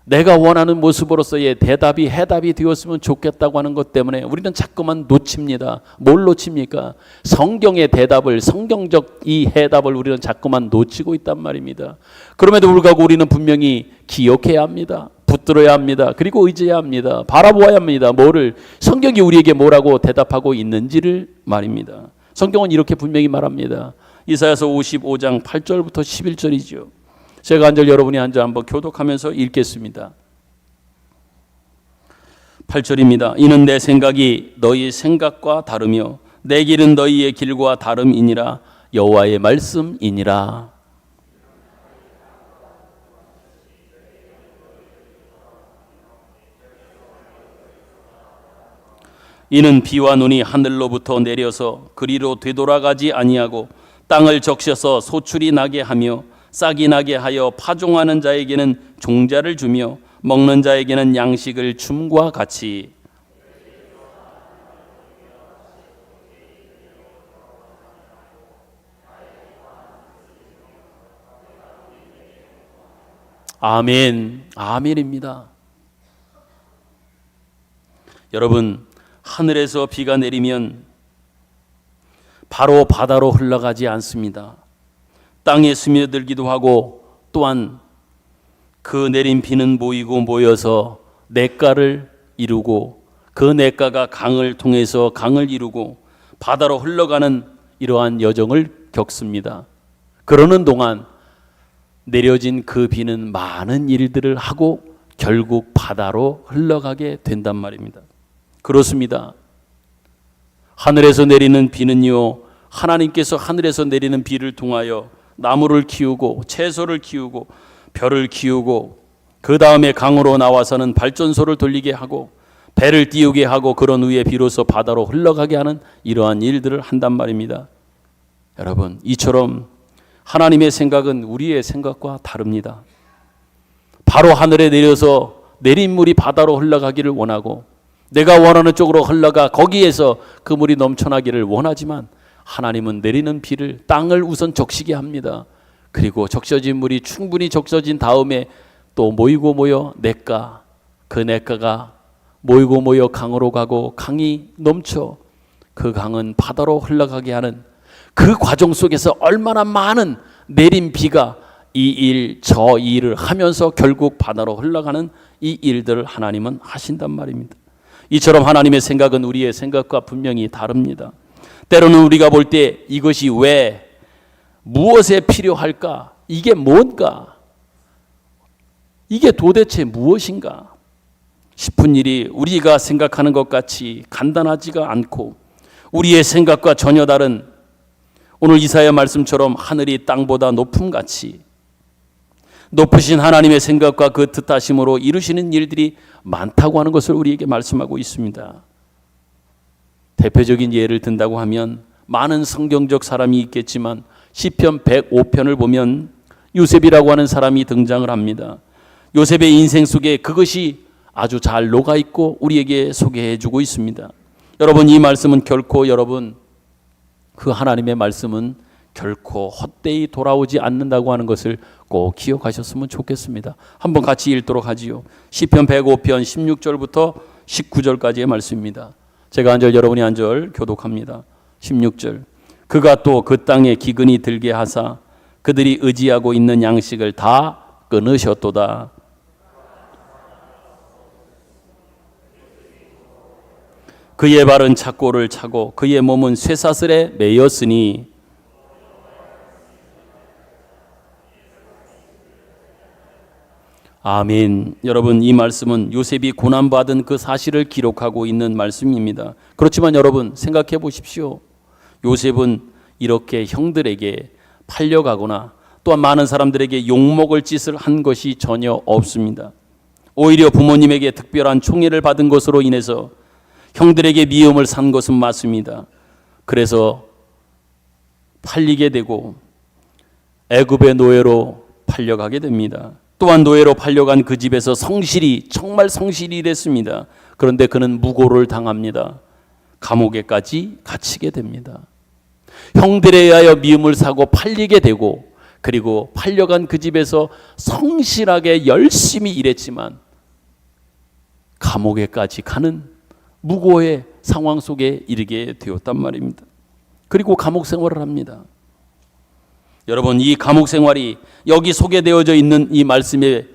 내가 원하는 모습으로서의 대답이 해답이 되었으면 좋겠다고 하는 것 때문에 우리는 자꾸만 놓칩니다. 뭘 놓칩니까? 성경의 대답을, 성경적 이 해답을 우리는 자꾸만 놓치고 있단 말입니다. 그럼에도 불구하고 우리는 분명히 기억해야 합니다. 붙들어야 합니다. 그리고 의지해야 합니다. 바라보아야 합니다. 뭐를? 성경이 우리에게 뭐라고 대답하고 있는지를 말입니다. 성경은 이렇게 분명히 말합니다. 이사야서 55장 8절부터 11절이죠. 제가 한 절 여러분이 한 절 한번 교독하면서 읽겠습니다. 8절입니다. 이는 내 생각이 너희 생각과 다르며 내 길은 너희의 길과 다름이니라. 여호와의 말씀이니라. 이는 비와 눈이 하늘로부터 내려서 그리로 되돌아가지 아니하고 땅을 적셔서 소출이 나게 하며 싹이 나게 하여 파종하는 자에게는 종자를 주며 먹는 자에게는 양식을 줌과 같이. 아멘, 아멘입니다. 여러분, 하늘에서 비가 내리면 바로 바다로 흘러가지 않습니다. 땅에 스며들기도 하고 또한 그 내린 비는 모이고 모여서 냇가를 이루고 그 냇가가 강을 통해서 강을 이루고 바다로 흘러가는 이러한 여정을 겪습니다. 그러는 동안 내려진 그 비는 많은 일들을 하고 결국 바다로 흘러가게 된단 말입니다. 그렇습니다. 하늘에서 내리는 비는요, 하나님께서 하늘에서 내리는 비를 통하여 나무를 키우고 채소를 키우고 벼를 키우고 그 다음에 강으로 나와서는 발전소를 돌리게 하고 배를 띄우게 하고 그런 후에 비로소 바다로 흘러가게 하는 이러한 일들을 한단 말입니다. 여러분, 이처럼 하나님의 생각은 우리의 생각과 다릅니다. 바로 하늘에 내려서 내린 물이 바다로 흘러가기를 원하고 내가 원하는 쪽으로 흘러가 거기에서 그 물이 넘쳐나기를 원하지만 하나님은 내리는 비를 땅을 우선 적시게 합니다. 그리고 적셔진 물이 충분히 적셔진 다음에 또 모이고 모여 냇가, 그 냇가가 모이고 모여 강으로 가고 강이 넘쳐 그 강은 바다로 흘러가게 하는 그 과정 속에서 얼마나 많은 내린 비가 이 일, 저 일을 하면서 결국 바다로 흘러가는 이 일들을 하나님은 하신단 말입니다. 이처럼 하나님의 생각은 우리의 생각과 분명히 다릅니다. 때로는 우리가 볼 때 이것이 왜, 무엇에 필요할까? 이게 뭔가? 이게 도대체 무엇인가? 싶은 일이 우리가 생각하는 것 같이 간단하지가 않고 우리의 생각과 전혀 다른 오늘 이사야 말씀처럼 하늘이 땅보다 높음같이 높으신 하나님의 생각과 그 뜻하심으로 이루시는 일들이 많다고 하는 것을 우리에게 말씀하고 있습니다. 대표적인 예를 든다고 하면 많은 성경적 사람이 있겠지만 시편 105편을 보면 요셉이라고 하는 사람이 등장을 합니다. 요셉의 인생 속에 그것이 아주 잘 녹아있고 우리에게 소개해 주고 있습니다. 여러분, 이 말씀은 결코 그 하나님의 말씀은 결코 헛되이 돌아오지 않는다고 하는 것을 꼭 기억하셨으면 좋겠습니다. 한번 같이 읽도록 하지요. 시편 105편 16절부터 19절까지의 말씀입니다. 제가 한 절 여러분이 한 절 교독합니다. 16절. 그가 또 그 땅에 기근이 들게 하사 그들이 의지하고 있는 양식을 다 끊으셨도다. 그의 발은 착고를 차고 그의 몸은 쇠사슬에 매였으니 아멘. 여러분, 이 말씀은 요셉이 고난받은 그 사실을 기록하고 있는 말씀입니다. 그렇지만 여러분 생각해 보십시오. 요셉은 이렇게 형들에게 팔려가거나 또한 많은 사람들에게 욕먹을 짓을 한 것이 전혀 없습니다. 오히려 부모님에게 특별한 총애를 받은 것으로 인해서 형들에게 미움을 산 것은 맞습니다. 그래서 팔리게 되고 애굽의 노예로 팔려가게 됩니다. 또한 노예로 팔려간 그 집에서 정말 성실히 일했습니다. 그런데 그는 무고를 당합니다. 감옥에까지 갇히게 됩니다. 형들에 의하여 미움을 사고 팔리게 되고 그리고 팔려간 그 집에서 성실하게 열심히 일했지만 감옥에까지 가는 무고의 상황 속에 이르게 되었단 말입니다. 그리고 감옥 생활을 합니다. 여러분, 이 감옥 생활이 여기 소개되어져 있는 이 말씀의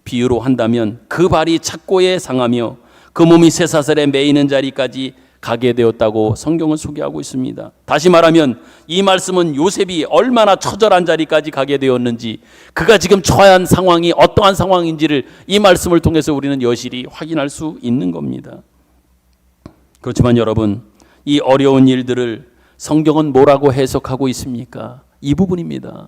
비유로 한다면 그 발이 착고에 상하며 그 몸이 쇠사슬에 매이는 자리까지 가게 되었다고 성경은 소개하고 있습니다. 다시 말하면 이 말씀은 요셉이 얼마나 처절한 자리까지 가게 되었는지, 그가 지금 처한 상황이 어떠한 상황인지를 이 말씀을 통해서 우리는 여실히 확인할 수 있는 겁니다. 그렇지만 여러분, 이 어려운 일들을 성경은 뭐라고 해석하고 있습니까? 이 부분입니다.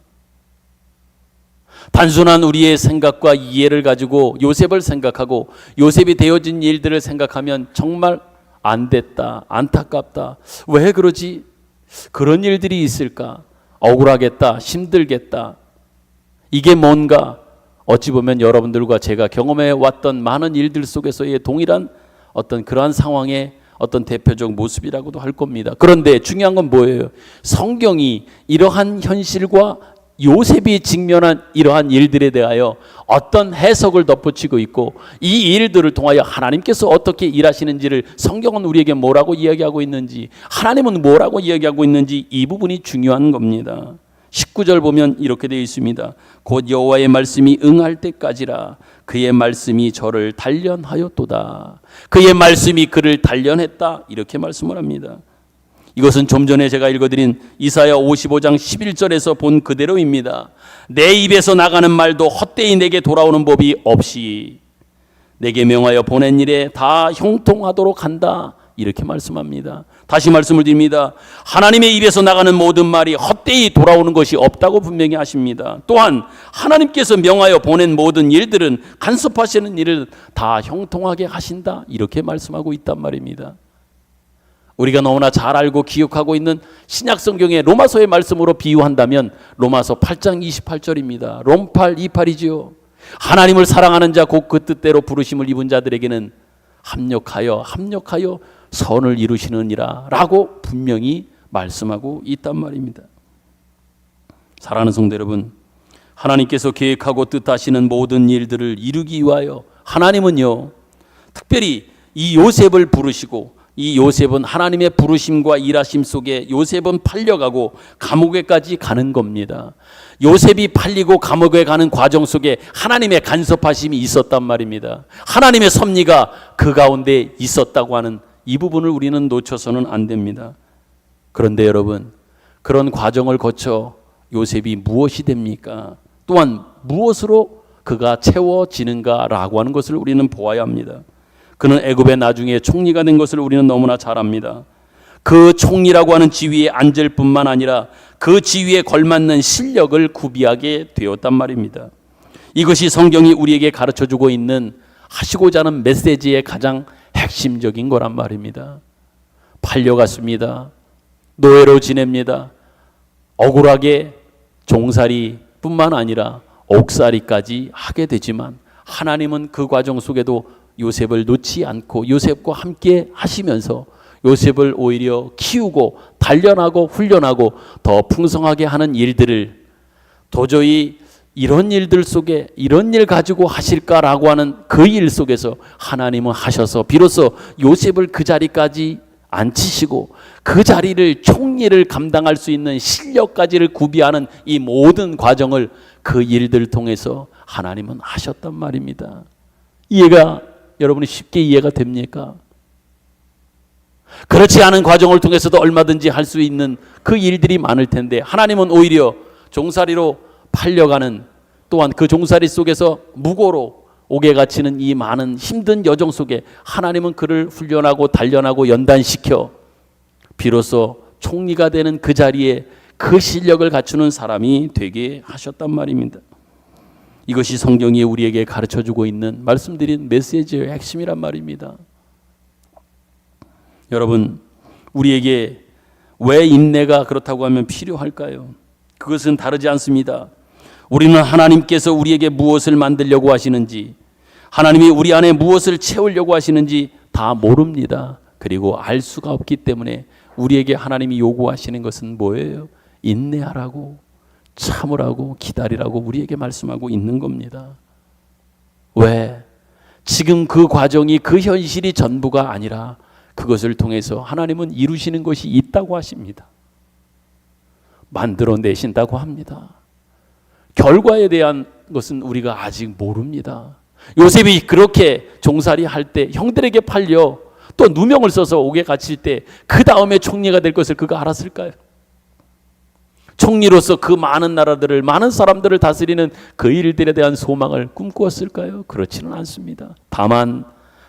단순한 우리의 생각과 이해를 가지고 요셉을 생각하고 요셉이 되어진 일들을 생각하면 정말 안 됐다, 안타깝다, 왜 그러지? 그런 일들이 있을까? 억울하겠다, 힘들겠다. 이게 뭔가 어찌 보면 여러분들과 제가 경험해 왔던 많은 일들 속에서의 동일한 어떤 그러한 상황의 어떤 대표적 모습이라고도 할 겁니다. 그런데 중요한 건 뭐예요? 성경이 이러한 현실과 요셉이 직면한 이러한 일들에 대하여 어떤 해석을 덧붙이고 있고 이 일들을 통하여 하나님께서 어떻게 일하시는지를 성경은 우리에게 뭐라고 이야기하고 있는지, 하나님은 뭐라고 이야기하고 있는지, 이 부분이 중요한 겁니다. 19절 보면 이렇게 되어 있습니다. 곧 여호와의 말씀이 응할 때까지라 그의 말씀이 저를 단련하였도다. 그의 말씀이 그를 단련했다, 이렇게 말씀을 합니다. 이것은 좀 전에 제가 읽어드린 이사야 55장 11절에서 본 그대로입니다. 내 입에서 나가는 말도 헛되이 내게 돌아오는 법이 없이 내게 명하여 보낸 일에 다 형통하도록 한다, 이렇게 말씀합니다. 다시 말씀을 드립니다. 하나님의 입에서 나가는 모든 말이 헛되이 돌아오는 것이 없다고 분명히 하십니다. 또한 하나님께서 명하여 보낸 모든 일들은 간섭하시는 일을 다 형통하게 하신다, 이렇게 말씀하고 있단 말입니다. 우리가 너무나 잘 알고 기억하고 있는 신약 성경의 로마서의 말씀으로 비유한다면 로마서 8장 28절입니다. 롬8 28이지요. 하나님을 사랑하는 자 곧 그 뜻대로 부르심을 입은 자들에게는 합력하여 선을 이루시느니라 라고 분명히 말씀하고 있단 말입니다. 사랑하는 성도 여러분, 하나님께서 계획하고 뜻하시는 모든 일들을 이루기 위하여 하나님은요, 특별히 이 요셉을 부르시고, 이 요셉은 하나님의 부르심과 일하심 속에 요셉은 팔려가고 감옥에까지 가는 겁니다. 요셉이 팔리고 감옥에 가는 과정 속에 하나님의 간섭하심이 있었단 말입니다. 하나님의 섭리가 그 가운데 있었다고 하는 이 부분을 우리는 놓쳐서는 안 됩니다. 그런데 여러분, 그런 과정을 거쳐 요셉이 무엇이 됩니까? 또한 무엇으로 그가 채워지는가라고 하는 것을 우리는 보아야 합니다. 그는 애굽의 나중에 총리가 된 것을 우리는 너무나 잘 압니다. 그 총리라고 하는 지위에 앉을 뿐만 아니라 그 지위에 걸맞는 실력을 구비하게 되었단 말입니다. 이것이 성경이 우리에게 가르쳐주고 있는 하시고자 하는 메시지의 가장 핵심적인 거란 말입니다. 팔려갔습니다. 노예로 지냅니다. 억울하게 종살이뿐만 아니라 옥살이까지 하게 되지만 하나님은 그 과정 속에도 요셉을 놓지 않고 요셉과 함께 하시면서 요셉을 오히려 키우고 단련하고 훈련하고 더 풍성하게 하는 일들을 도저히 이런 일들 속에 이런 일 가지고 하실까라고 하는 그 일 속에서 하나님은 하셔서 비로소 요셉을 그 자리까지 앉히시고 그 자리를 총리를 감당할 수 있는 실력까지를 구비하는 이 모든 과정을 그 일들 통해서 하나님은 하셨단 말입니다. 이해가 여러분이 쉽게 이해가 됩니까? 그렇지 않은 과정을 통해서도 얼마든지 할 수 있는 그 일들이 많을 텐데 하나님은 오히려 종살이로 팔려가는 또한 그 종살이 속에서 무고로 옥에 갇히는 이 많은 힘든 여정 속에 하나님은 그를 훈련하고 단련하고 연단시켜 비로소 총리가 되는 그 자리에 그 실력을 갖추는 사람이 되게 하셨단 말입니다. 이것이 성경이 우리에게 가르쳐주고 있는 말씀드린 메시지의 핵심이란 말입니다. 여러분, 우리에게 왜 인내가 그렇다고 하면 필요할까요? 그것은 다르지 않습니다. 우리는 하나님께서 우리에게 무엇을 만들려고 하시는지, 하나님이 우리 안에 무엇을 채우려고 하시는지 다 모릅니다. 그리고 알 수가 없기 때문에 우리에게 하나님이 요구하시는 것은 뭐예요? 인내하라고, 참으라고, 기다리라고 우리에게 말씀하고 있는 겁니다. 왜? 지금 그 과정이 그 현실이 전부가 아니라 그것을 통해서 하나님은 이루시는 것이 있다고 하십니다. 만들어내신다고 합니다. 결과에 대한 것은 우리가 아직 모릅니다. 요셉이 그렇게 종살이 할 때 형들에게 팔려 또 누명을 써서 옥에 갇힐 때 그 다음에 총리가 될 것을 그가 알았을까요? 총리로서 그 많은 나라들을 많은 사람들을 다스리는 그 일들에 대한 소망을 꿈꾸었을까요? 그렇지는 않습니다. 다만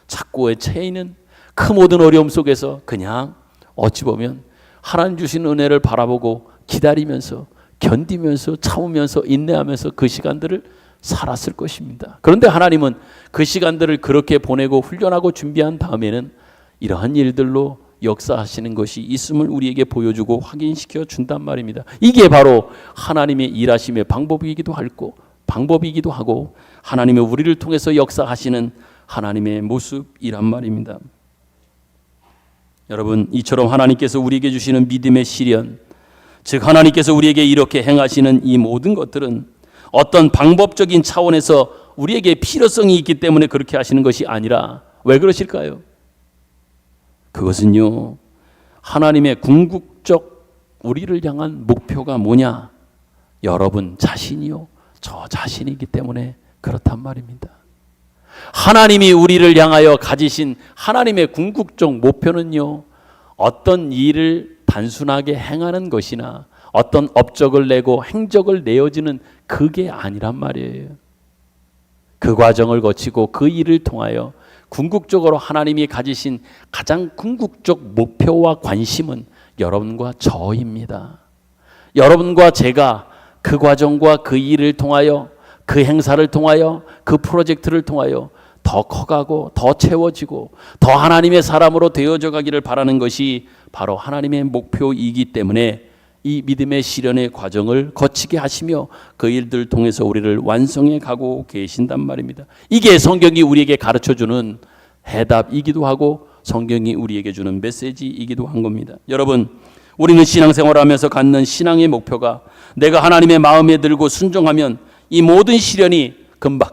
착고에 채이는 그 모든 어려움 속에서 그냥 어찌 보면 하나님 주신 은혜를 바라보고 기다리면서 견디면서 참으면서 인내하면서 그 시간들을 살았을 것입니다. 그런데 하나님은 그 시간들을 그렇게 보내고 훈련하고 준비한 다음에는 이러한 일들로 역사하시는 것이 있음을 우리에게 보여주고 확인시켜 준단 말입니다. 이게 바로 하나님의 일하심의 방법이기도 하고 하나님의 우리를 통해서 역사하시는 하나님의 모습이란 말입니다. 여러분, 이처럼 하나님께서 우리에게 주시는 믿음의 시련, 즉 하나님께서 우리에게 이렇게 행하시는 이 모든 것들은 어떤 방법적인 차원에서 우리에게 필요성이 있기 때문에 그렇게 하시는 것이 아니라 왜 그러실까요? 그것은요, 하나님의 궁극적 우리를 향한 목표가 뭐냐? 여러분 자신이요, 저 자신이기 때문에 그렇단 말입니다. 하나님이 우리를 향하여 가지신 하나님의 궁극적 목표는요, 어떤 일을 단순하게 행하는 것이나 어떤 업적을 내고 행적을 내어지는 그게 아니란 말이에요. 그 과정을 거치고 그 일을 통하여 궁극적으로 하나님이 가지신 가장 궁극적 목표와 관심은 여러분과 저입니다. 여러분과 제가 그 과정과 그 일을 통하여 그 행사를 통하여 그 프로젝트를 통하여 더 커가고 더 채워지고 더 하나님의 사람으로 되어져 가기를 바라는 것이 바로 하나님의 목표이기 때문에 이 믿음의 시련의 과정을 거치게 하시며 그 일들 통해서 우리를 완성해 가고 계신단 말입니다. 이게 성경이 우리에게 가르쳐주는 해답이기도 하고 성경이 우리에게 주는 메시지이기도 한 겁니다. 여러분, 우리는 신앙생활을 하면서 갖는 신앙의 목표가 내가 하나님의 마음에 들고 순종하면 이 모든 시련이 금방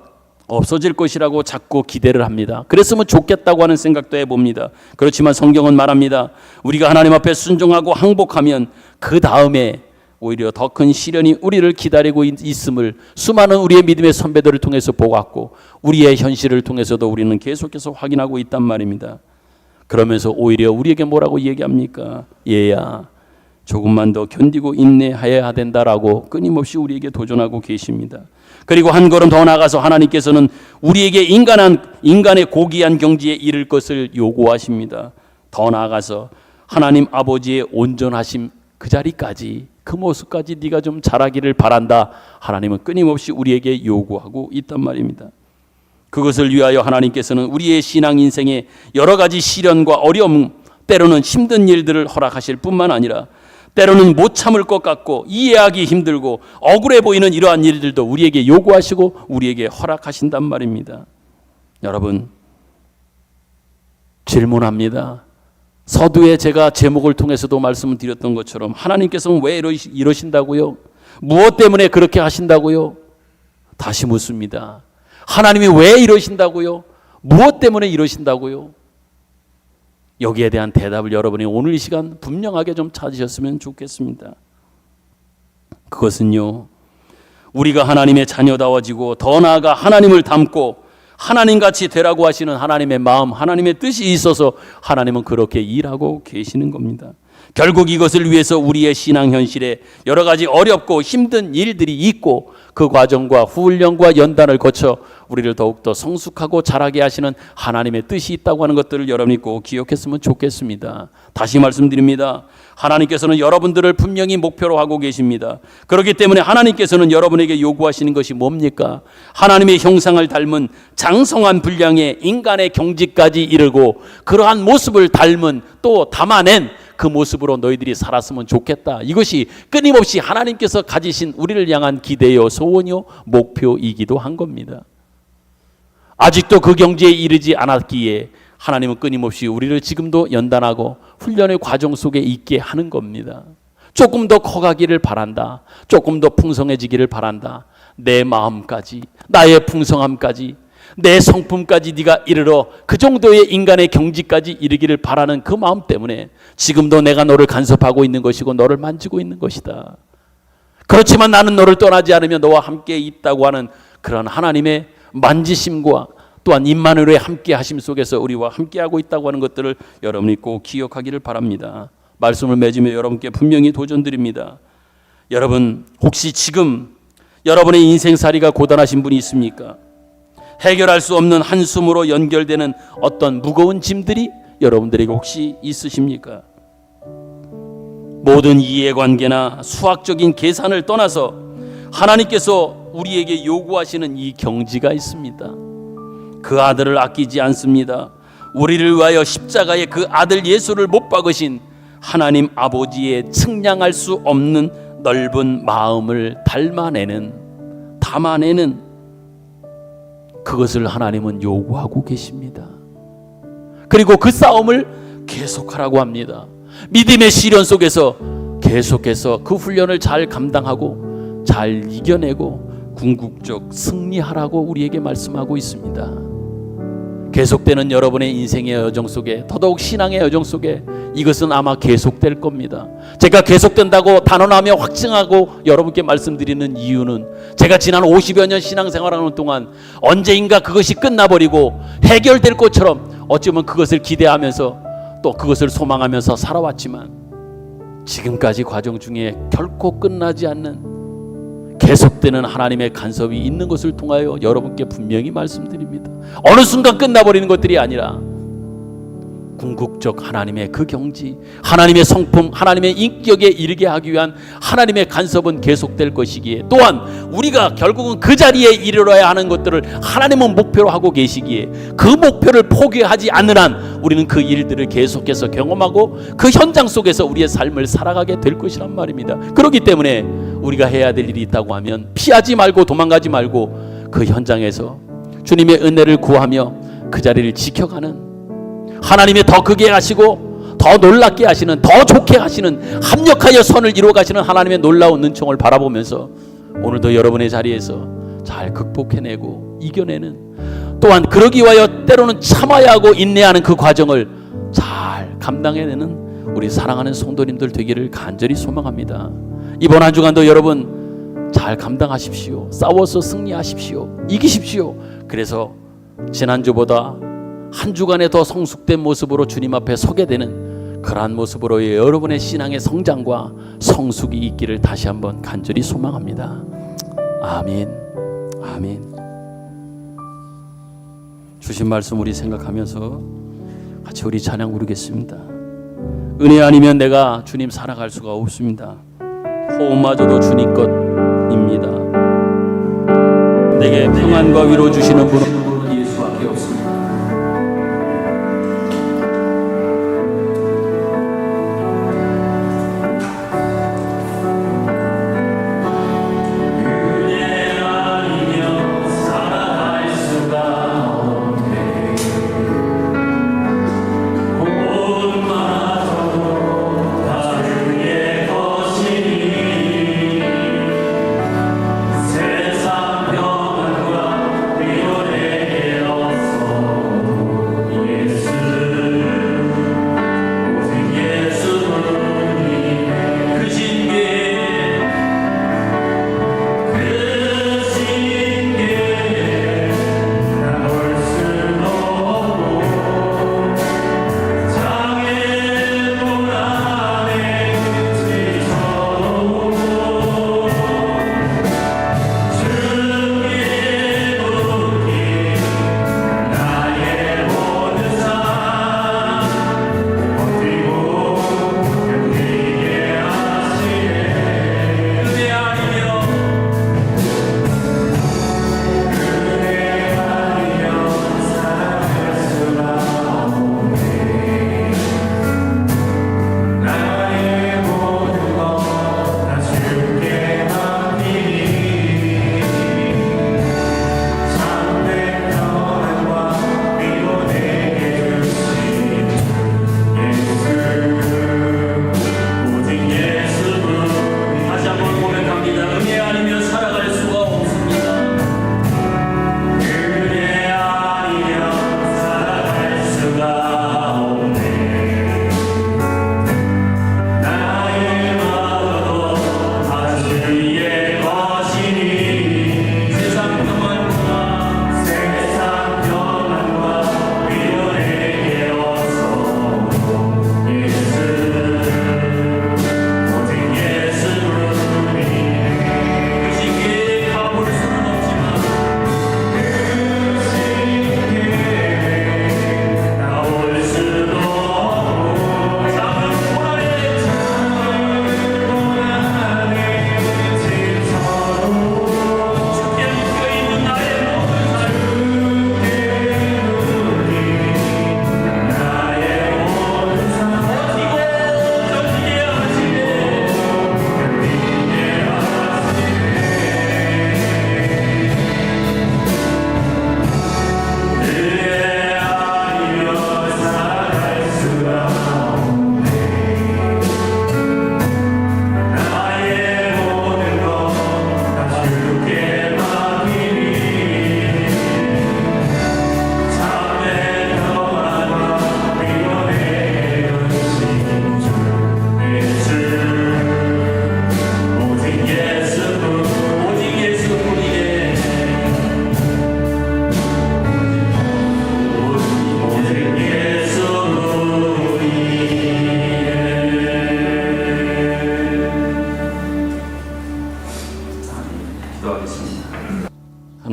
없어질 것이라고 자꾸 기대를 합니다. 그랬으면 좋겠다고 하는 생각도 해봅니다. 그렇지만 성경은 말합니다. 우리가 하나님 앞에 순종하고 항복하면 그 다음에 오히려 더 큰 시련이 우리를 기다리고 있음을 수많은 우리의 믿음의 선배들을 통해서 보았고 우리의 현실을 통해서도 우리는 계속해서 확인하고 있단 말입니다. 그러면서 오히려 우리에게 뭐라고 얘기합니까? 얘야, 조금만 더 견디고 인내해야 된다라고 끊임없이 우리에게 도전하고 계십니다. 그리고 한 걸음 더 나아가서 하나님께서는 우리에게 인간의 고귀한 경지에 이를 것을 요구하십니다. 더 나아가서 하나님 아버지의 온전하심 그 자리까지, 그 모습까지 네가 좀 자라기를 바란다. 하나님은 끊임없이 우리에게 요구하고 있단 말입니다. 그것을 위하여 하나님께서는 우리의 신앙 인생에 여러 가지 시련과 어려움, 때로는 힘든 일들을 허락하실 뿐만 아니라 때로는 못 참을 것 같고 이해하기 힘들고 억울해 보이는 이러한 일들도 우리에게 요구하시고 우리에게 허락하신단 말입니다. 여러분, 질문합니다. 서두에 제가 제목을 통해서도 말씀을 드렸던 것처럼 하나님께서는 왜 이러신다고요? 무엇 때문에 그렇게 하신다고요? 다시 묻습니다. 하나님이 왜 이러신다고요? 무엇 때문에 이러신다고요? 여기에 대한 대답을 여러분이 오늘 이 시간 분명하게 좀 찾으셨으면 좋겠습니다. 그것은요, 우리가 하나님의 자녀다워지고 더 나아가 하나님을 닮고 하나님같이 되라고 하시는 하나님의 마음, 하나님의 뜻이 있어서 하나님은 그렇게 일하고 계시는 겁니다. 결국 이것을 위해서 우리의 신앙 현실에 여러 가지 어렵고 힘든 일들이 있고 그 과정과 훈련과 연단을 거쳐 우리를 더욱더 성숙하고 자라게 하시는 하나님의 뜻이 있다고 하는 것들을 여러분이 꼭 기억했으면 좋겠습니다. 다시 말씀드립니다. 하나님께서는 여러분들을 분명히 목표로 하고 계십니다. 그렇기 때문에 하나님께서는 여러분에게 요구하시는 것이 뭡니까? 하나님의 형상을 닮은 장성한 분량의 인간의 경지까지 이르고 그러한 모습을 닮은 또 담아낸 그 모습으로 너희들이 살았으면 좋겠다. 이것이 끊임없이 하나님께서 가지신 우리를 향한 기대요, 소원이요, 목표이기도 한 겁니다. 아직도 그 경지에 이르지 않았기에 하나님은 끊임없이 우리를 지금도 연단하고 훈련의 과정 속에 있게 하는 겁니다. 조금 더 커가기를 바란다. 조금 더 풍성해지기를 바란다. 내 마음까지, 나의 풍성함까지, 내 성품까지 네가 이르러 그 정도의 인간의 경지까지 이르기를 바라는 그 마음 때문에 지금도 내가 너를 간섭하고 있는 것이고 너를 만지고 있는 것이다. 그렇지만 나는 너를 떠나지 않으며 너와 함께 있다고 하는 그런 하나님의 만지심과 또한 임마누엘의 함께 하심 속에서 우리와 함께하고 있다고 하는 것들을 여러분이 꼭 기억하기를 바랍니다. 말씀을 맺으며 여러분께 분명히 도전드립니다. 여러분, 혹시 지금 여러분의 인생살이가 고단하신 분이 있습니까? 해결할 수 없는 한숨으로 연결되는 어떤 무거운 짐들이 여러분들에게 혹시 있으십니까? 모든 이해관계나 수학적인 계산을 떠나서 하나님께서 우리에게 요구하시는 이 경지가 있습니다. 그 아들을 아끼지 않습니다. 우리를 위하여 십자가에 그 아들 예수를 못 박으신 하나님 아버지의 측량할 수 없는 넓은 마음을 담아내는 그것을 하나님은 요구하고 계십니다. 그리고 그 싸움을 계속하라고 합니다. 믿음의 시련 속에서 계속해서 그 훈련을 잘 감당하고 잘 이겨내고 궁극적 승리하라고 우리에게 말씀하고 있습니다. 계속되는 여러분의 인생의 여정 속에, 더더욱 신앙의 여정 속에 이것은 아마 계속될 겁니다. 제가 계속된다고 단언하며 확증하고 여러분께 말씀드리는 이유는 제가 지난 50여 년 신앙생활하는 동안 언제인가 그것이 끝나버리고 해결될 것처럼 어쩌면 그것을 기대하면서 또 그것을 소망하면서 살아왔지만 지금까지 과정 중에 결코 끝나지 않는 계속되는 하나님의 간섭이 있는 것을 통하여 여러분께 분명히 말씀드립니다. 어느 순간 끝나버리는 것들이 아니라 궁극적 하나님의 그 경지, 하나님의 성품, 하나님의 인격에 이르게 하기 위한 하나님의 간섭은 계속될 것이기에, 또한 우리가 결국은 그 자리에 이르러야 하는 것들을 하나님은 목표로 하고 계시기에 그 목표를 포기하지 않는 한 우리는 그 일들을 계속해서 경험하고 그 현장 속에서 우리의 삶을 살아가게 될 것이란 말입니다. 그렇기 때문에 우리가 해야 될 일이 있다고 하면 피하지 말고 도망가지 말고 그 현장에서 주님의 은혜를 구하며 그 자리를 지켜가는, 하나님의 더 크게 하시고 더 놀랍게 하시는, 더 좋게 하시는, 합력하여 선을 이루어 가시는 하나님의 놀라운 은총을 바라보면서 오늘도 여러분의 자리에서 잘 극복해내고 이겨내는, 또한 그러기 위하여 때로는 참아야 하고 인내하는 그 과정을 잘 감당해내는 우리 사랑하는 성도님들 되기를 간절히 소망합니다. 이번 한 주간도 여러분 잘 감당하십시오. 싸워서 승리하십시오. 이기십시오. 그래서 지난주보다 한 주간에 더 성숙된 모습으로 주님 앞에 서게 되는 그러한 모습으로 여러분의 신앙의 성장과 성숙이 있기를 다시 한번 간절히 소망합니다. 아멘. 아멘. 주신 말씀 우리 생각하면서 같이 우리 찬양 부르겠습니다. 은혜 아니면 내가 주님 살아갈 수가 없습니다. 호흡마저도 주님 것입니다. 내게 평안과 위로 주시는 분은 예수밖에 없습니다.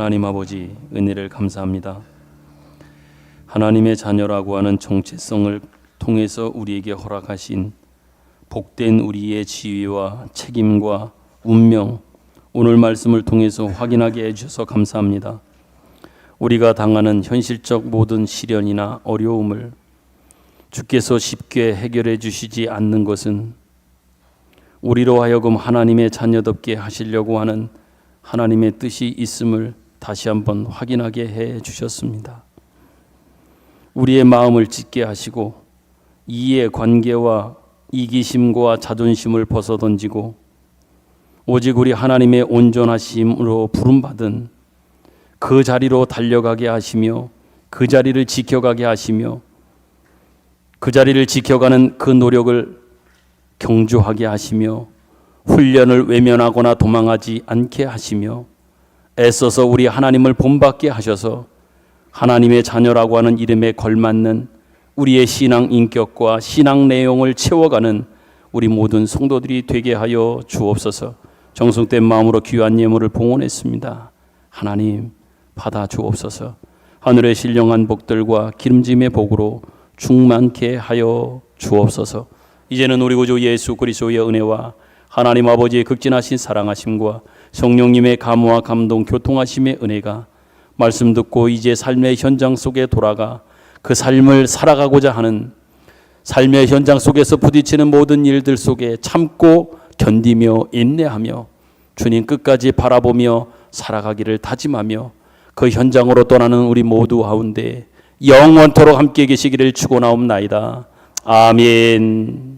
하나님 아버지, 은혜를 감사합니다. 하나님의 자녀라고 하는 정체성을 통해서 우리에게 허락하신 복된 우리의 지위와 책임과 운명, 오늘 말씀을 통해서 확인하게 해주셔서 감사합니다. 우리가 당하는 현실적 모든 시련이나 어려움을 주께서 쉽게 해결해 주시지 않는 것은 우리로 하여금 하나님의 자녀답게 하시려고 하는 하나님의 뜻이 있음을 다시 한번 확인하게 해 주셨습니다. 우리의 마음을 찢게 하시고 이의 관계와 이기심과 자존심을 벗어던지고 오직 우리 하나님의 온전하심으로 부름받은 그 자리로 달려가게 하시며 그 자리를 지켜가게 하시며 그 자리를 지켜가는 그 노력을 경주하게 하시며 훈련을 외면하거나 도망하지 않게 하시며 애써서 우리 하나님을 본받게 하셔서 하나님의 자녀라고 하는 이름에 걸맞는 우리의 신앙 인격과 신앙 내용을 채워가는 우리 모든 성도들이 되게 하여 주옵소서. 정성된 마음으로 귀한 예물을 봉헌했습니다. 하나님 받아 주옵소서. 하늘의 신령한 복들과 기름짐의 복으로 충만케 하여 주옵소서. 이제는 우리 구주 예수 그리스도의 은혜와 하나님 아버지의 극진하신 사랑하심과 성령님의 감화와 감동 교통하심의 은혜가 말씀 듣고 이제 삶의 현장 속에 돌아가 그 삶을 살아가고자 하는 삶의 현장 속에서 부딪히는 모든 일들 속에 참고 견디며 인내하며 주님 끝까지 바라보며 살아가기를 다짐하며 그 현장으로 떠나는 우리 모두 가운데 영원토록 함께 계시기를 축원하옵나이다. 아멘.